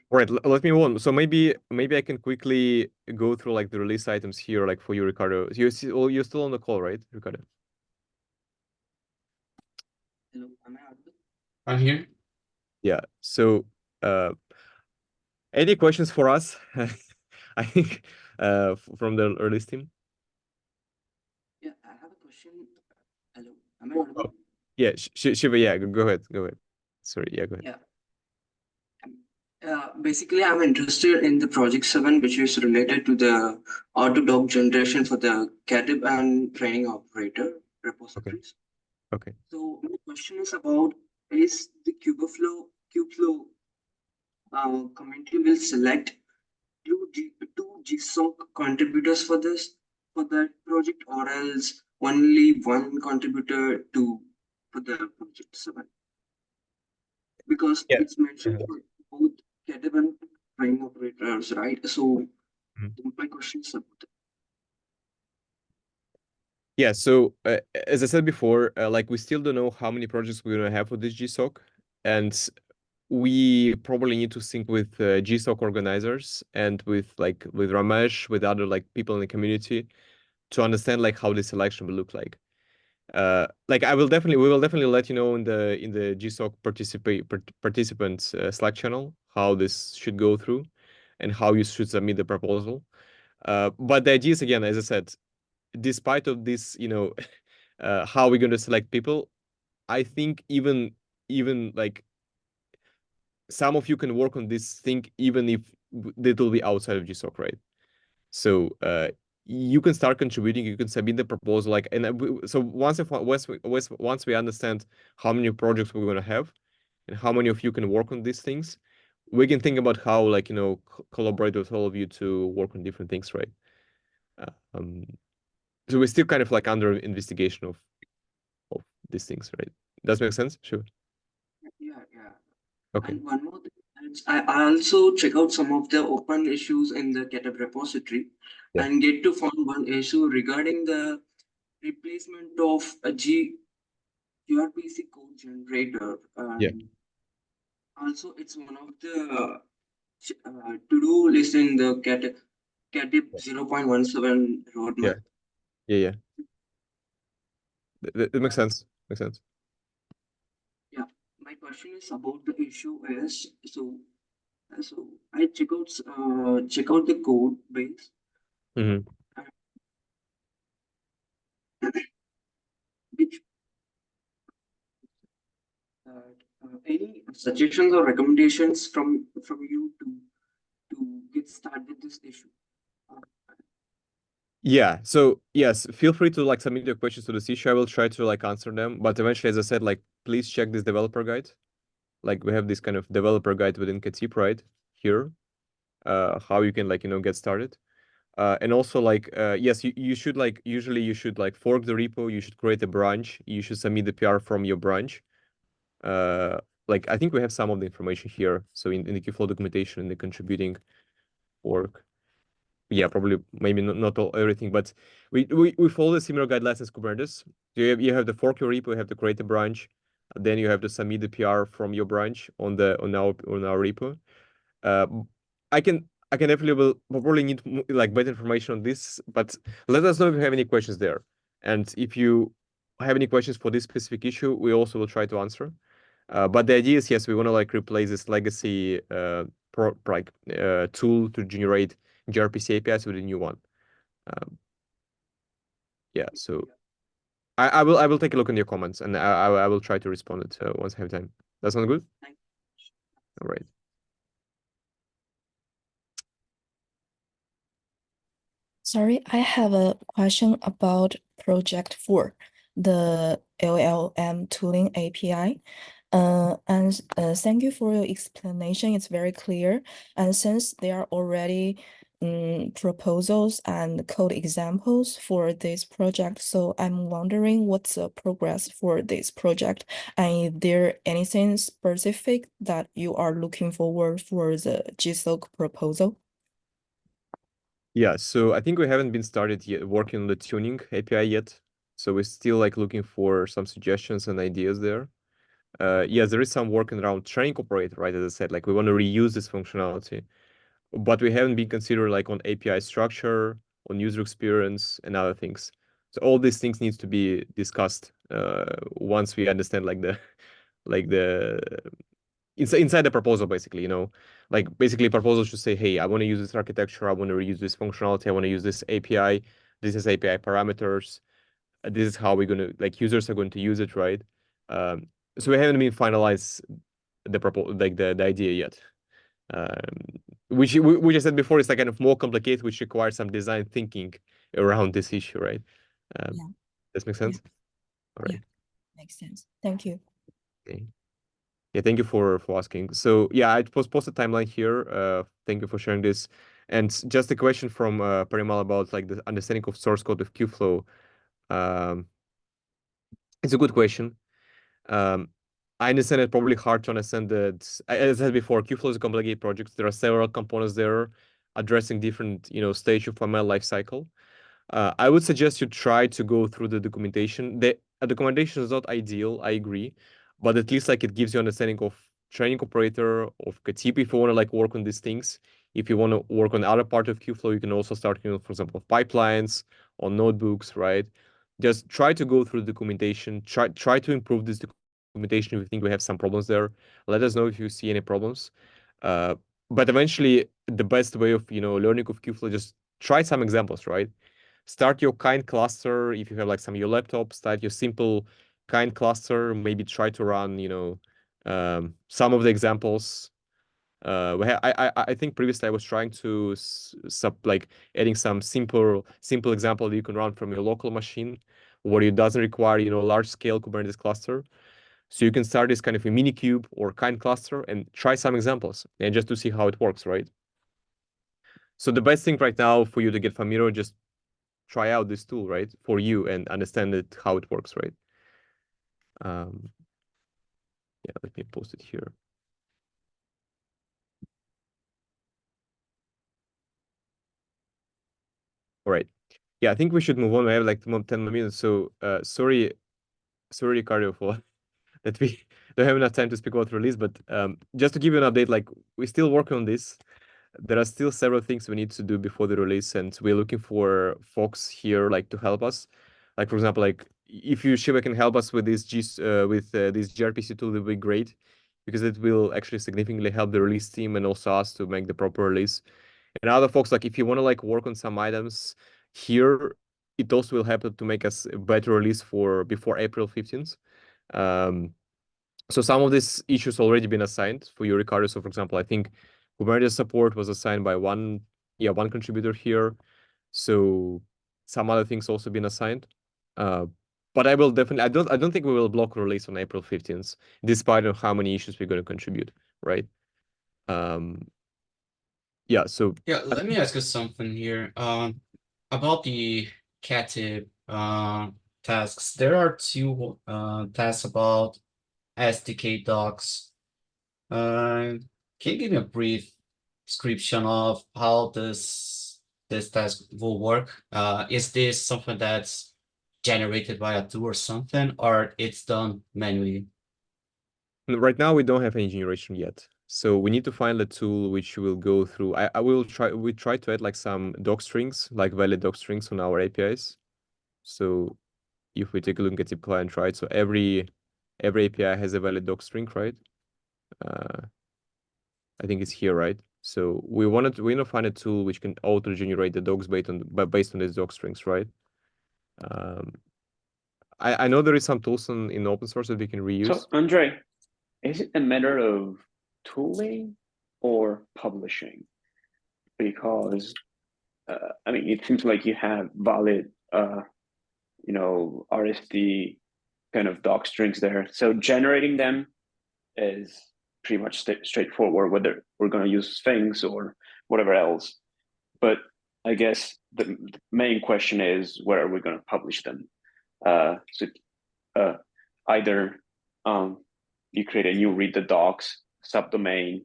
Right, let me on. So maybe I can quickly go through like the release items here, like for you, Ricardo. You're still on the call, right, Ricardo? Hello, am I audible? I'm here. Yeah. So, any questions for us? I think from the release team. Yeah, I have a question. Hello, am I audible? Yeah, Shiva. Yeah, go ahead. Go ahead. Sorry. Yeah, go ahead. Yeah. Basically, I'm interested in the Project 7, which is related to the Autodoc generation for the Katib and training operator repositories. Okay. So my question is about, is the Kubeflow community will select two GSOC contributors for that project, or else only one contributor for the Project 7? Because Yeah. it's mentioned for both Katib and training operators, right? So my question is about that. Yeah, so as I said before, like we still don't know how many projects we're gonna have for this GSOC, and we probably need to sync with GSOC organizers and with Ramesh, with other like people in the community, to understand like how the selection will look like. Like we will definitely let you know in the GSOC participants Slack channel how this should go through, and how you should submit the proposal. But the idea is, again, as I said, despite of this, how we're going to select people, I think even like some of you can work on this thing even if it will be outside of GSOC, right? So you can start contributing, you can submit the proposal, like, and so once we understand how many projects we're going to have and how many of you can work on these things, we can think about how, like, collaborate with all of you to work on different things, right? So we're still kind of like under investigation of these things, right? Does make sense? Sure. Yeah. Okay. And one more thing, I also check out some of the open issues in the GitHub repository and get to find one issue regarding the replacement of a gRPC code generator. Also, it's one of the to-do list in the Katib 0.17 roadmap. Yeah. That makes sense. Makes sense. Yeah, my question is about the issue is, so I check out the code base. Which any suggestions or recommendations from you to get started with this issue? Yeah. So yes, feel free to like submit your questions to the issue. I will try to like answer them. But eventually, as I said, like please check this developer guide. Like we have this kind of developer guide within Katip right here. How you can get started. And also like yes, you should like usually you should like fork the repo. You should create a branch. You should submit the PR from your branch. Like I think we have some of the information here. So in the Kubeflow documentation, in the contributing fork. Yeah, probably maybe not everything, but we follow the similar guidelines as Kubernetes. You have to fork your repo, you have to create a branch, then you have to submit the PR from your branch on our repo. I can definitely will probably need like better information on this, but let us know if you have any questions there. And if you have any questions for this specific issue, we also will try to answer. But the idea is, yes, we want to like replace this legacy tool to generate gRPC APIs with a new one. Yeah, so I will take a look in your comments, and I will try to respond it once I have time. That sound good? All right. Sorry, I have a question about Project 4, the LLM tooling API. And thank you for your explanation. It's very clear. And since there are already proposals and code examples for this project, so I'm wondering what's the progress for this project, and is there anything specific that you are looking forward for the GSOC proposal? Yeah, so I think we haven't been started yet working on the tuning API yet. So we're still like looking for some suggestions and ideas there. Yes, there is some working around training operator, right? As I said, like we want to reuse this functionality, but we haven't been considered like on API structure, on user experience, and other things. So all these things needs to be discussed once we understand like the inside the proposal, basically, you know, like basically proposal should say, hey, I want to use this architecture, I want to reuse this functionality, I want to use this API, this is API parameters, this is how we're going to, like, users are going to use it, right? So we haven't been finalized the proposal, like the idea yet. Which I said before is like kind of more complicated, which requires some design thinking around this issue, right? Yeah. Does make sense? All right. Yeah, makes sense. Thank you. Okay. Yeah, thank you for asking. So yeah, I post a timeline here. Thank you for sharing this. And just a question from Parimal about like the understanding of source code of Kubeflow. It's a good question. I understand it's probably hard to understand that. As I said before, Kubeflow is a complicated project. There are several components there addressing different, you know, stage of ML lifecycle. I would suggest you try to go through the documentation. The documentation is not ideal, I agree, but at least like it gives you understanding of training operator, of Katib if you want to like work on these things. If you want to work on other part of Kubeflow, you can also start, you know, for example, pipelines on notebooks, right? Just try to go through the documentation. Try to improve this documentation if you think we have some problems there. Let us know if you see any problems. But eventually, the best way of, you know, learning of Kubeflow, just try some examples, right? Start your kind cluster. If you have like some of your laptop, start your simple kind cluster. Maybe try to run, you know, some of the examples. I think previously I was trying to like adding some simple example that you can run from your local machine, where it doesn't require, you know, large scale Kubernetes cluster. So you can start this kind of a mini cube or kind cluster and try some examples and just to see how it works, right? So the best thing right now for you to get familiar, just try out this tool, right, for you and understand it, how it works, right? Yeah, let me post it here. All right. Yeah, I think we should move on. We have like 10 more minutes. So sorry, Ricardo, for that we don't have enough time to speak about the release, but just to give you an update, like we're still working on this. There are still several things we need to do before the release, and we're looking for folks here like to help us. Like for example, like if you Shiva can help us with this this gRPC tool, it would be great, because it will actually significantly help the release team and also us to make the proper release. And other folks, like if you want to like work on some items here, it also will help to make us a better release for before April 15th. So some of these issues already been assigned for you, Ricardo. So for example, I think Kubernetes support was assigned by one contributor here. So some other things also been assigned. But I will definitely, I don't think we will block release on April 15th, despite of how many issues we're going to contribute, right? Yeah, so yeah, let me ask you something here. About the Katib tasks. There are two tasks about SDK docs. Can you give me a brief description of how this task will work? Is this something that's generated by a tool or something, or it's done manually? right now we don't have any generation yet. So we need to find a tool which will go through. We try to add like some doc strings, like valid doc strings on our APIs. So if we take a look at tip client, right? So every API has a valid doc string, right? I think it's here, right? So we want to find a tool which can auto generate the docs based on these doc strings, right? I know there is some tools in open source that we can reuse. So Andre, is it a matter of tooling or publishing? Because I mean, it seems like you have valid, you know, RSD kind of doc strings there. So generating them is pretty much straightforward, whether we're going to use Sphinx or whatever else. But I guess the main question is, where are we going to publish them? Either you create a new read the docs subdomain,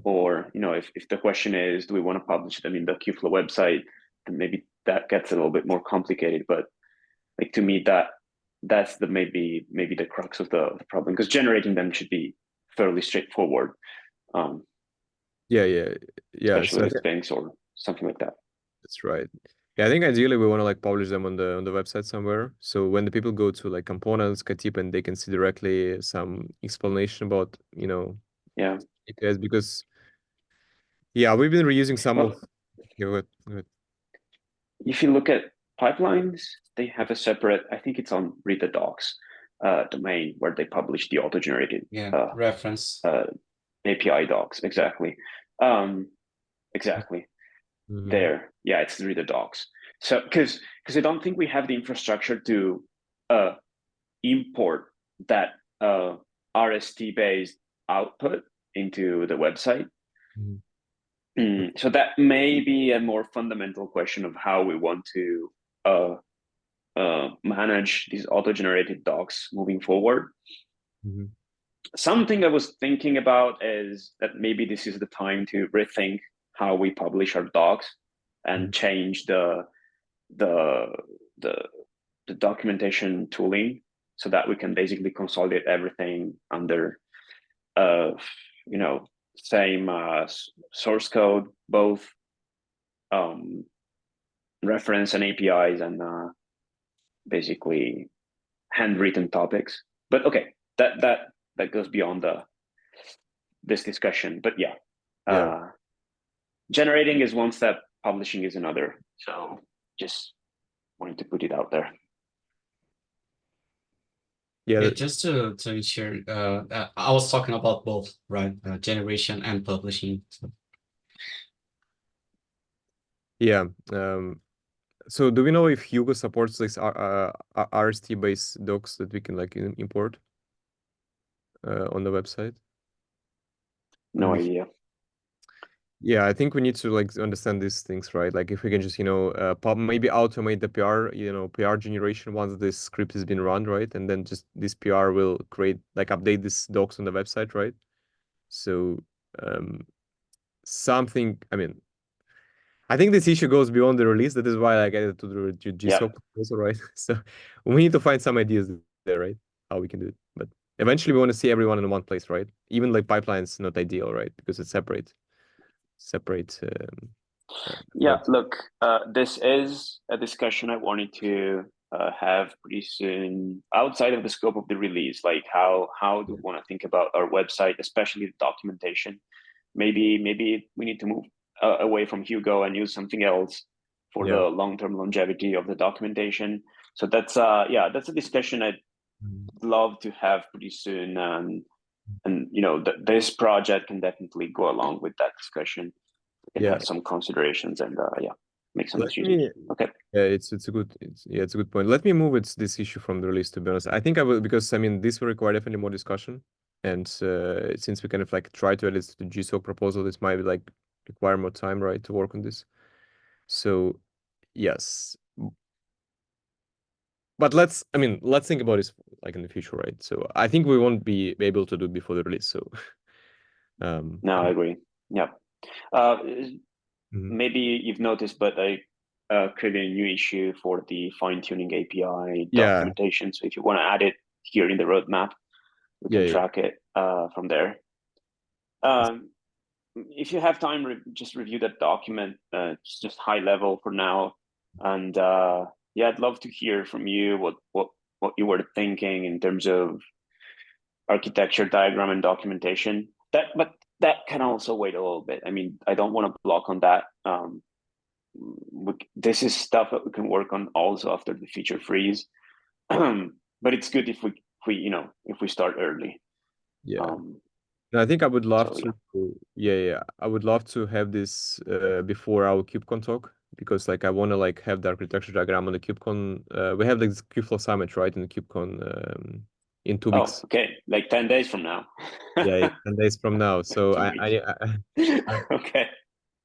or if the question is, do we want to publish them in the Kubeflow website, then maybe that gets a little bit more complicated. But like, to me, that's the maybe the crux of the problem, because generating them should be fairly straightforward. Especially with Sphinx or something like that. That's right. Yeah, I think ideally we want to like publish them on the website somewhere. So when the people go to like components, Katip, and they can see directly some explanation about, APIs, because we've been reusing some of. Go ahead. If you look at pipelines, they have a separate, I think it's on read the docs domain, where they publish the auto-generated reference API docs. Exactly. There. Yeah, it's read the docs. So because I don't think we have the infrastructure to import that RST based output into the website. So that may be a more fundamental question of how we want to manage these auto-generated docs moving forward. Something I was thinking about is that maybe this is the time to rethink how we publish our docs and change the documentation tooling, so that we can basically consolidate everything under same source code, both reference and APIs, and basically handwritten topics. But okay, that goes beyond this discussion. But generating is one step, publishing is another. So just wanted to put it out there. Yeah, just to ensure, I was talking about both, right? Generation and publishing. So. Yeah. So do we know if Hugo supports this RST based docs that we can like import on the website? No idea. Yeah, I think we need to like understand these things, right? Like if we can just, maybe automate the PR, PR generation once this script has been run, right? And then just this PR will update these docs on the website, right? So I think this issue goes beyond the release. That is why I added to the GSOC proposal, right? So we need to find some ideas there, right? How we can do it. But eventually we want to see everyone in one place, right? Even like pipelines, not ideal, right? Because it's separate. Look, this is a discussion I wanted to have pretty soon outside of the scope of the release. Like how do we want to think about our website, especially the documentation? Maybe we need to move away from Hugo and use something else for the long-term longevity of the documentation. So that's a discussion I'd love to have pretty soon. And this project can definitely go along with that discussion. We can have some considerations and make some decisions. Okay. Yeah, it's a good point. Let me move this issue from the release, to be honest. I think I will, because this will require definitely more discussion. And since we kind of like try to add this to the GSOC proposal, this might require more time, right, to work on this. So yes. But let's think about this like in the future, right? So I think we won't be able to do it before the release. So no, I agree. Yeah. Maybe you've noticed, but I created a new issue for the fine-tuning API documentation. So if you want to add it here in the roadmap, we can track it from there. If you have time, just review that document. It's just high level for now, and I'd love to hear from you what you were thinking in terms of architecture, diagram, and documentation. But that can also wait a little bit. I mean, I don't want to block on that. This is stuff that we can work on also after the feature freeze. But it's good if we start early. I think I would love to. I would love to have this before our KubeCon talk, because I want to have the architecture diagram on the KubeCon. We have this Kubeflow summit, right, in the KubeCon in 2 Oh, weeks. okay, like 10 days from now. Yeah, 10 days from now. So Okay.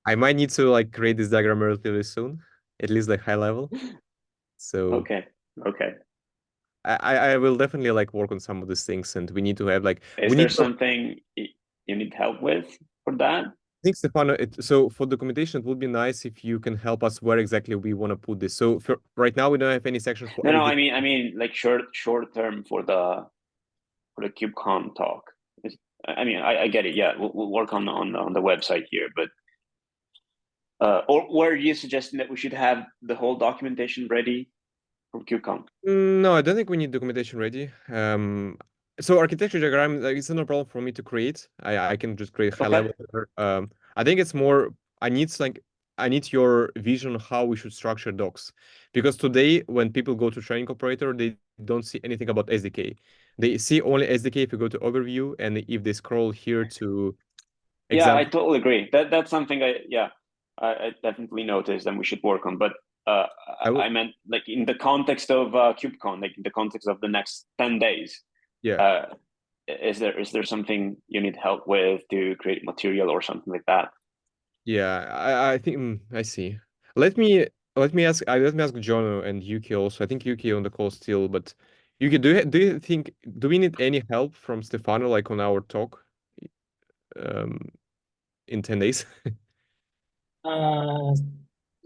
I might need to like create this diagram relatively soon, at least like high level. So Okay. I will definitely like work on some of these things, and we need to have like Is there something you need help with for that? I think Stefano, so for documentation, it would be nice if you can help us where exactly we want to put this. So right now, we don't have any sections for No, anything. I mean like short term for the KubeCon talk. I get it. Yeah, we'll work on the website here, but or were you suggesting that we should have the whole documentation ready for KubeCon? No, I don't think we need documentation ready. So architecture diagram, like, it's no problem for me to create. I can just create high level. I think it's more. I need your vision on how we should structure docs, because today when people go to training operator, they don't see anything about SDK. They see only SDK if you go to overview, and if they scroll here to Yeah, I example. totally agree. That's something I definitely noticed and we should work on. But I meant like in the context of KubeCon, like in the context of the next 10 days. Yeah. Is there something you need help with to create material or something like that? Yeah, I think I see. Let me ask Jono and Yuki also. I think Yuki on the call still, but Yuki, do we need any help from Stefano like on our talk in 10 days?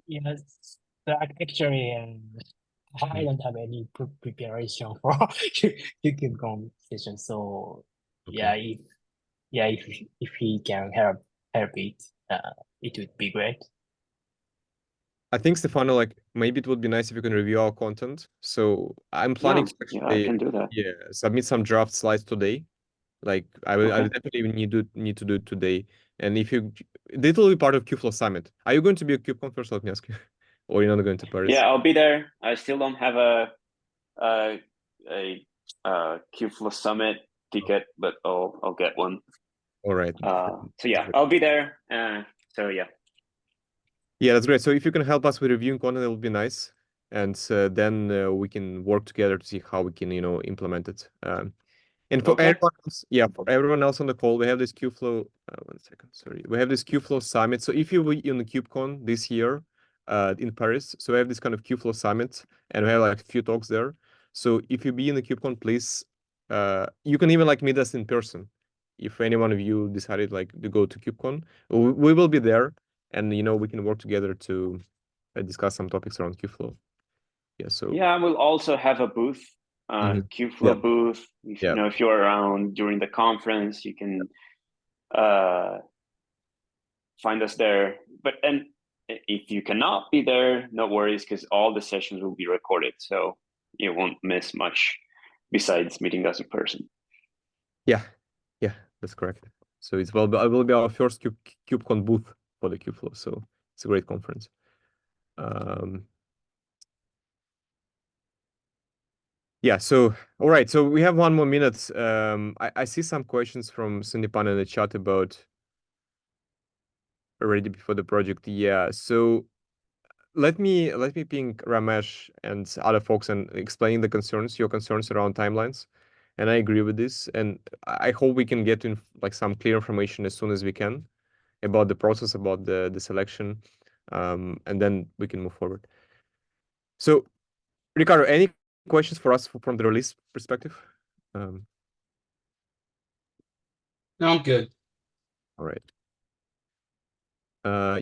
Yes, actually, I don't have any preparation for YouTube conversation. So yeah, if he can help it, it would be great. I think Stefano, like maybe it would be nice if you can review our content. So I'm planning to Yeah, I can do that. Submit some draft slides today. Like I will Okay. definitely need to do it today. And if you this will be part of Kubeflow Summit. Are you going to be a KubeCon first? Let me ask you. Or you're not going to Paris? Yeah, I'll be there. I still don't have a Kubeflow Summit ticket, but I'll get one. All right. So yeah, I'll be there. So yeah. Yeah, that's great. So if you can help us with reviewing content, it would be nice. And then we can work together to see how we can, implement it. And for everyone else, for everyone else on the call, we have this Kubeflow. 1 second, sorry. We have this Kubeflow Summit. So if you were in the KubeCon this year in Paris, so we have this kind of Kubeflow Summit, and we have like a few talks there. So if you be in the KubeCon, please, you can even like meet us in person. If any one of you decided like to go to KubeCon, we will be there, and we can work together to discuss some topics around Kubeflow. Yeah. So yeah, we'll also have a booth, Kubeflow booth. If you're around during the conference, you can find us there. And if you cannot be there, no worries, because all the sessions will be recorded, so you won't miss much besides meeting us in person. Yeah, that's correct. So it will be our first KubeCon booth for the Kubeflow. So it's a great conference. Yeah. So all right. So we have 1 more minute. I see some questions from Sundipan in the chat about already before the project. Yeah. So let me ping Ramesh and other folks and explain your concerns around timelines. And I agree with this. And I hope we can get like some clear information as soon as we can about the process, about the selection, and then we can move forward. So, Ricardo, any questions for us from the release perspective? No, I'm good. All right.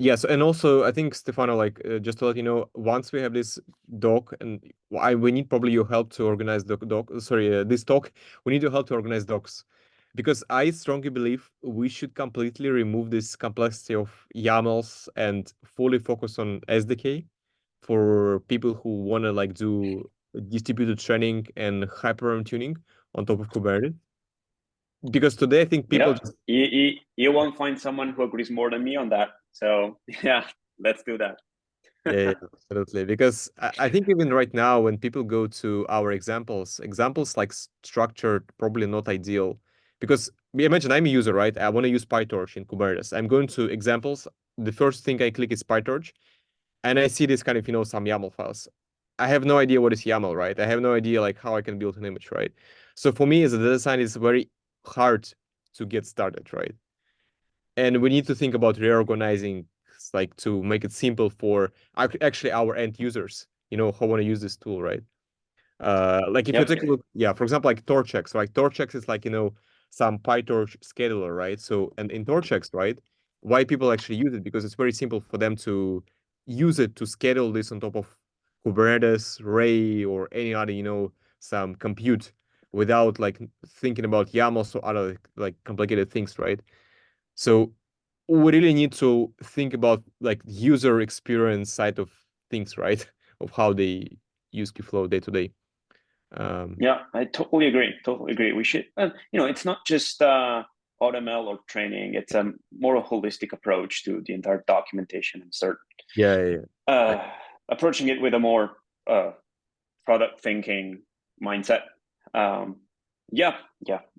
Yes, and also I think Stefano, like just to let you know, once we have this doc, and we need probably your help to organize this talk. We need your help to organize docs, because I strongly believe we should completely remove this complexity of YAMLs and fully focus on SDK for people who want to like do distributed training and hyperparameter tuning on top of Kubernetes. Because today I think people you won't find someone who agrees more than me on that. So yeah, let's do that. Yeah, absolutely. Because I think even right now, when people go to our examples like structured, probably not ideal. Because imagine I'm a user, right? I want to use PyTorch in Kubernetes. I'm going to examples. The first thing I click is PyTorch, and I see this kind of, some YAML files. I have no idea what is YAML, right? I have no idea like how I can build an image, right? So for me as a data scientist, it's very hard to get started, right? And we need to think about reorganizing, like to make it simple for actually our end users, who want to use this tool, right? Like if you take a look, for example, like Torchex, right? Torchex is like, some PyTorch scheduler, right? So, and in Torchex, right? Why people actually use it? Because it's very simple for them to use it to schedule this on top of Kubernetes, Ray, or any other, some compute without like thinking about YAMLs or other like complicated things, right? So we really need to think about like user experience side of things, right? Of how they use Kubeflow day to day. Yeah, I totally agree. Totally agree. We should, it's not just AutoML or training. It's a more holistic approach to the entire documentation and cert. Approaching it with a more product thinking mindset. Yeah,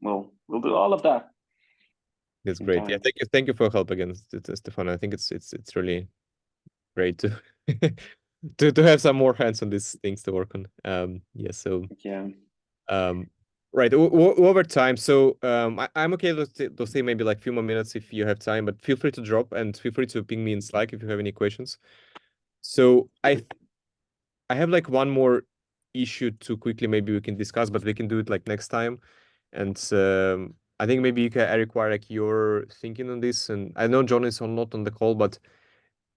we'll do all of that. That's great. Yeah, thank you for help again, Stefan. I think it's really great to to have some more hands on these things to work on. Right, over time. So I'm okay to stay maybe like a few more minutes if you have time, but feel free to drop and feel free to ping me in Slack if you have any questions. So I have like one more issue to quickly maybe we can discuss, but we can do it like next time. And I think maybe I require like your thinking on this. And I know John is not on the call, but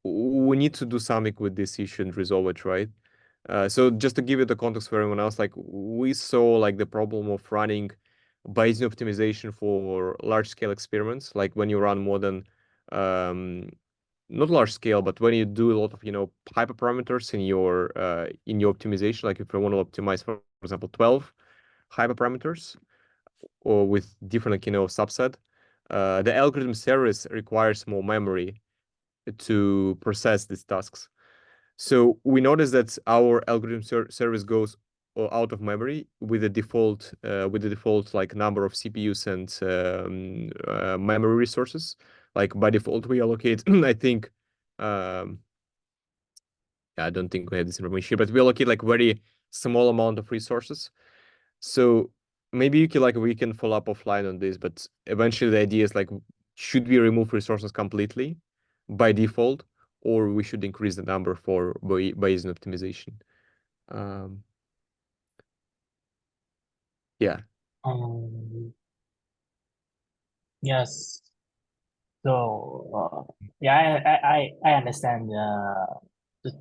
we need to do something with this issue and resolve it, right? So just to give you the context for everyone else, like we saw like the problem of running Bayesian optimization for large scale experiments, like when you run more than not large scale, but when you do a lot of hyperparameters in your optimization, like if you want to optimize, for example, 12 hyperparameters or with different subset, the algorithm service requires more memory to process these tasks. So we notice that our algorithm service goes out of memory with the default like number of CPUs and memory resources. Like by default, we allocate, I think, I don't think we have this information here, but we allocate like very small amount of resources. So maybe we can follow up offline on this, but eventually the idea is like, should we remove resources completely by default, or we should increase the number for Bayesian optimization? Yeah. Yes. So yeah, I understand the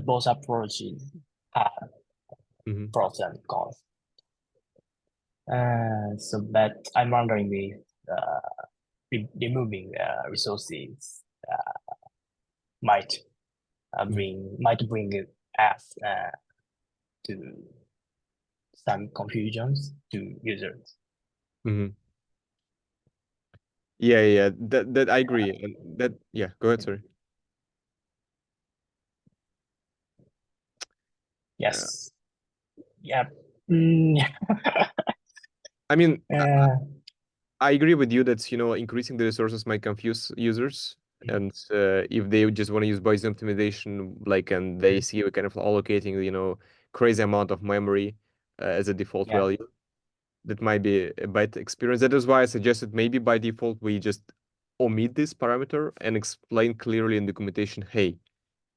both approaches have pros and cons. So but I'm wondering if removing resources might bring us to some confusions to users. Yeah. That I agree. And that go ahead, sorry. Yes. Yeah. I mean, I agree with you that increasing the resources might confuse users, and if they just want to use Bayesian optimization, like, and they see we kind of allocating crazy amount of memory as a default value, that might be a bad experience. That is why I suggested maybe by default we just omit this parameter and explain clearly in documentation, hey,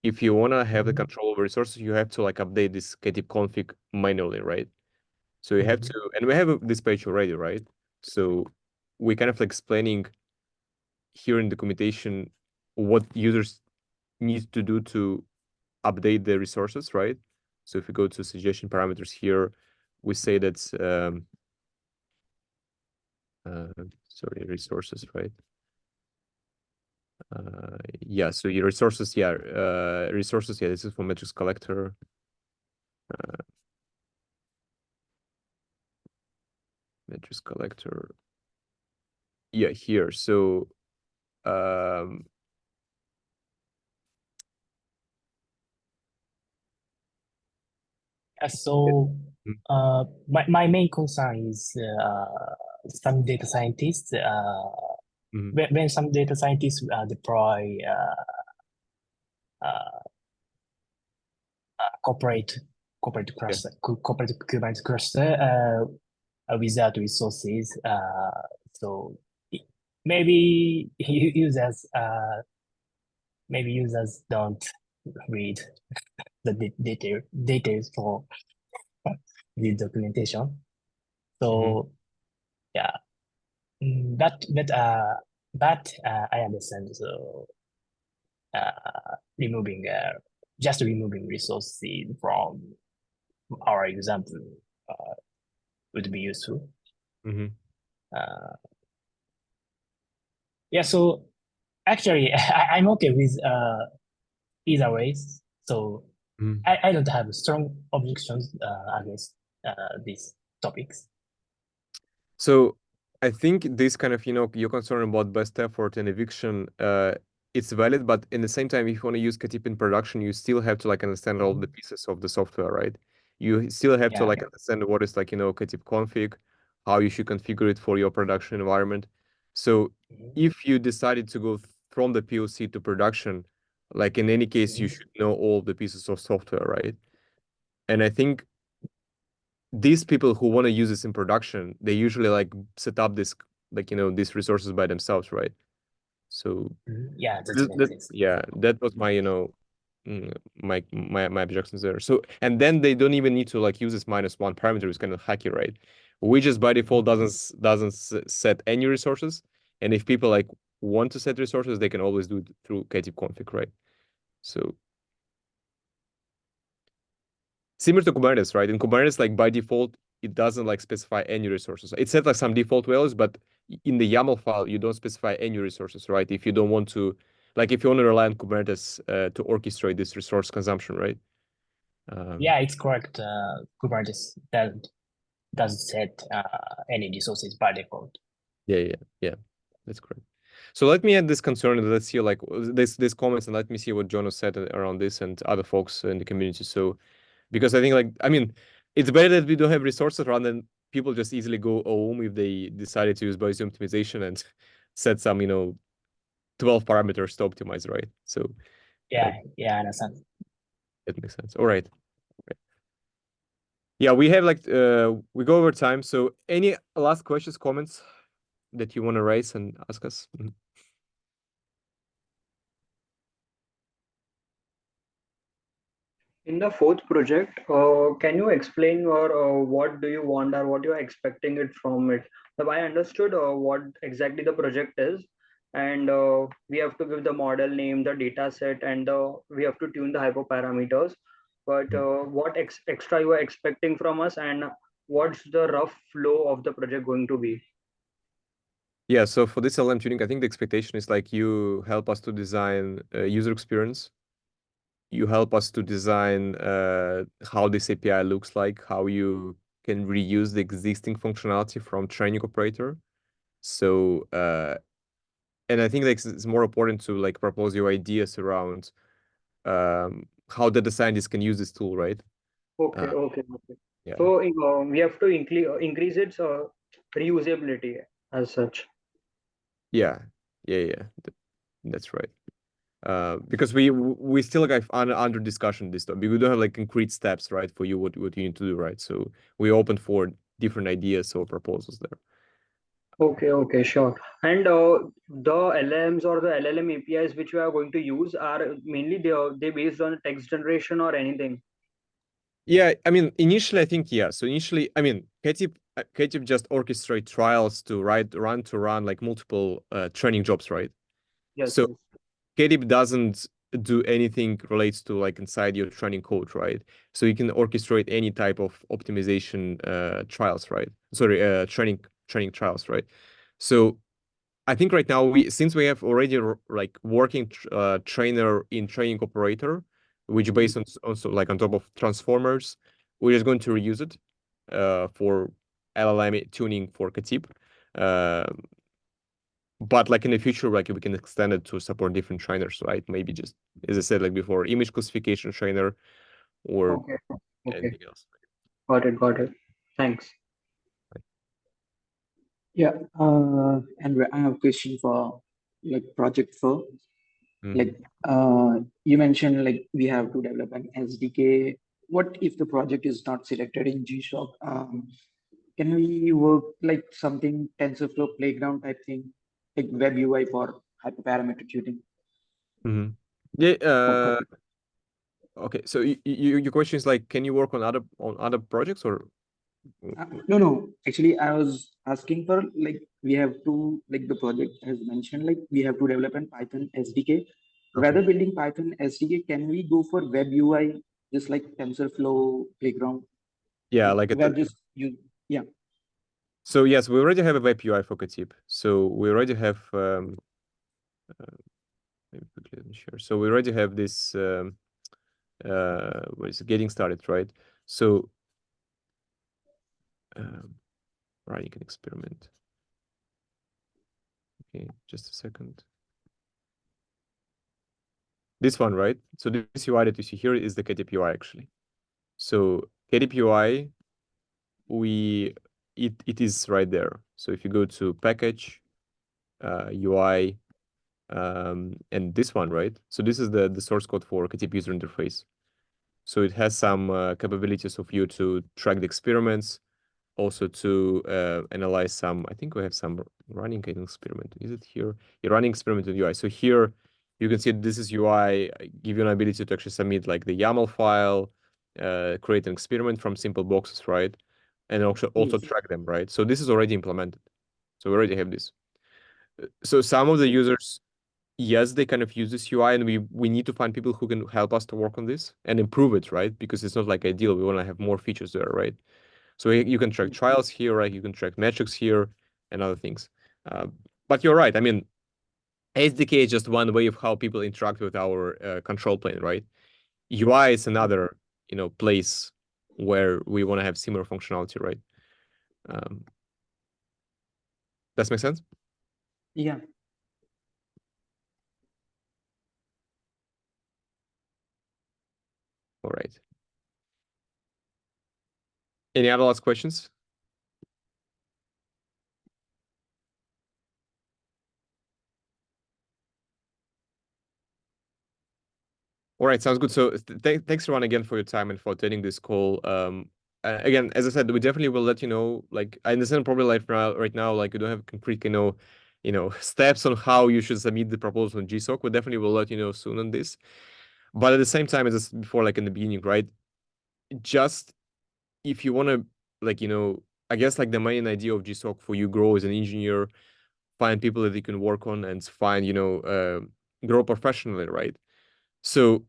if you want to have the control over resources, you have to like update this ktip config manually, right? So you have to, and we have this page already, right? So we kind of like explaining here in documentation what users need to do to update the resources, right? So if we go to suggestion parameters here, we say that sorry, resources, right? So your resources, this is for metrics collector. Metrics collector. Yeah, here. So So my main concern is some data scientists when some data scientists deploy corporate corporate cluster, corporate Kubernetes cluster without resources. So maybe users don't read the details for the documentation. So yeah, but I understand. So removing just removing resources from our example would be useful. Yeah, so actually I'm okay with either ways. So I don't have strong objections against these topics. So I think this kind of, your concern about best effort and eviction, it's valid, but in the same time, if you want to use Katip in production, you still have to like understand all the pieces of the software, right? You still have to like understand what is like, Katip config, how you should configure it for your production environment. So if you decided to go from the POC to production, like in any case, you should know all the pieces of software, right? And I think these people who want to use this in production, they usually like set up this, like, these resources by themselves, right? So yeah, that was my, my objections there. So, and then they don't even need to like use this -1 parameter. It's kind of hacky, right? We just by default doesn't set any resources. And if people like want to set resources, they can always do it through ktip config, right? So similar to Kubernetes, right? In Kubernetes, like by default, it doesn't like specify any resources. It set like some default values, but in the YAML file, you don't specify any resources, right? If you don't want to, like if you want to rely on Kubernetes to orchestrate this resource consumption, right? Yeah, it's correct. Kubernetes doesn't set any resources by default. Yeah, that's correct. So let me add this concern and let's see like this comments and let me see what Jonas said around this and other folks in the community. So because I think like, I mean, it's better that we don't have resources rather than people just easily go home if they decided to use Bayesian optimization and set some, 12 parameters to optimize, right? So yeah, I understand. It makes sense. All right. Yeah, we have like we go over time. So any last questions, comments that you want to raise and ask us? In the fourth project, can you explain or what do you want or what you are expecting it from it? So I understood what exactly the project is, and we have to give the model name, the data set, and we have to tune the hyperparameters. But what extra you are expecting from us, and what's the rough flow of the project going to be? Yeah, so for this LM tuning, I think the expectation is like you help us to design user experience. You help us to design how this API looks like, how you can reuse the existing functionality from training operator. So, and I think like it's more important to like propose your ideas around how data scientists can use this tool, right? Okay. Yeah. So we have to increase its reusability as such. Yeah. That's right. Because we still like under discussion this topic. We don't have like concrete steps, right, for you what you need to do, right? So we open for different ideas or proposals there. Okay, sure. And the LLMs or the LLM APIs which we are going to use are mainly they based on text generation or anything. Yeah, I mean, initially, I think, yeah. So initially, I mean, Ktip just orchestrate trials to run like multiple training jobs, right? Yes. So Ktip doesn't do anything relates to like inside your training code, right? So you can orchestrate any type of optimization trials, right? Sorry, training trials, right? So I think right now since we have already like working trainer in training operator, which based on also like on top of transformers, we're just going to reuse it for LLM tuning for Katip. But like in the future, like we can extend it to support different trainers, right? Maybe just as I said like before, image classification trainer or Okay. anything else. Got it. Thanks. Yeah, and I have a question for like project 4. Like you mentioned, like we have to develop an SDK what if the project is not selected in GShock? Can we work like something TensorFlow playground type thing, like web UI for hyperparameter tuning? Mm-hmm. Yeah. Okay. So your question is like, can you work on other projects or? No. Actually, I was asking for like we have to like the project has mentioned like we have to develop an Python SDK. Okay. Rather building Python SDK, can we go for web UI just like TensorFlow playground? Yeah, like where just you yeah. So yes, we already have a web UI for Katib. So we already have maybe quickly let me share. So we already have this what is it, getting started, right? So running an experiment. Okay, just a second. This one, right? So this UI that you see here is the Katib UI actually. So Katib UI, it is right there. So if you go to package, UI, and this one, right? So this is the source code for Katib user interface. So it has some capabilities of you to track the experiments, also to analyze some. I think we have some running an experiment. Is it here? You're running experiment with UI. So here you can see this is UI. Give you an ability to actually submit like the YAML file, create an experiment from simple boxes, right? And also track them, right? So this is already implemented. So we already have this. So some of the users, yes, they kind of use this UI, and we need to find people who can help us to work on this and improve it, right? Because it's not like ideal. We want to have more features there, right? So you can track trials here, right? You can track metrics here and other things. But you're right. I mean, SDK is just one way of how people interact with our control plane, right? UI is another, place where we want to have similar functionality, right? Does make sense? Yeah. All right. Any other last questions? All right, sounds good. So thanks everyone again for your time and for attending this call. Again, as I said, we definitely will let you know. Like, I understand probably like right now, like you don't have concrete, steps on how you should submit the proposal on GSOC. We definitely will let you know soon on this. But at the same time, as I said before, like in the beginning, right? Just if you want to, like, I guess like the main idea of GSOC for you grow as an engineer, find people that you can work on and find, grow professionally, right? So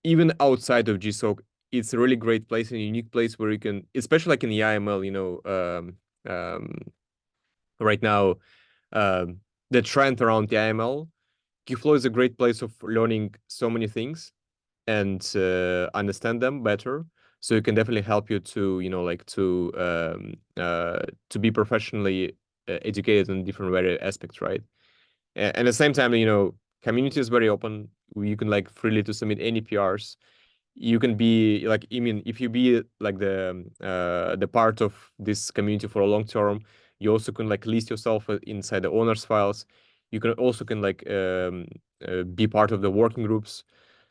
even outside of GSOC, it's a really great place and a unique place where you can, especially like in the IML, right now, the trend around the IML, Kubeflow is a great place of learning so many things and understand them better. So it can definitely help you to, to be professionally educated in different aspects, right? And at the same time, community is very open. You can like freely to submit any PRs. You can be like, I mean, if you be like the part of this community for a long term, you also can like list yourself inside the owners files. You can also like be part of the working groups.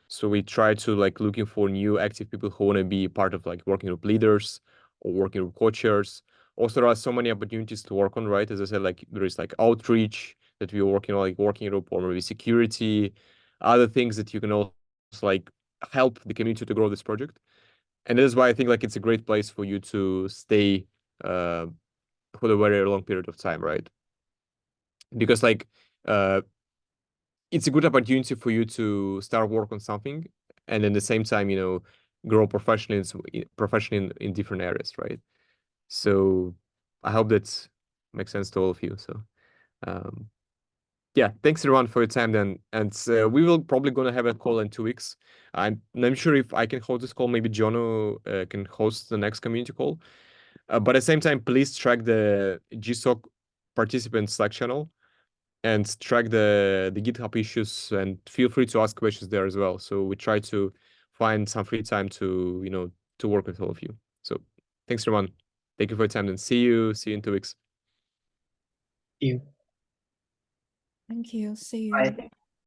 So we try to like looking for new active people who want to be part of like working group leaders or working group co-chairs. Also, there are so many opportunities to work on, right? As I said, like there is like outreach that we are working on, like working group, or maybe security, other things that you can also like help the community to grow this project. And that is why I think like it's a great place for you to stay for a very long period of time, right? Because like it's a good opportunity for you to start work on something and at the same time, grow professionally in different areas, right? So I hope that makes sense to all of you. So yeah, thanks everyone for your time then. And we will probably gonna have a call in 2 weeks. I'm not sure if I can host this call. Maybe Jono can host the next community call. But at the same time, please track the GSOC participant Slack channel and track the GitHub issues and feel free to ask questions there as well. So we try to find some free time to, to work with all of you. So thanks everyone. Thank you for your time and see you in 2 weeks. Thank you. See you. Bye.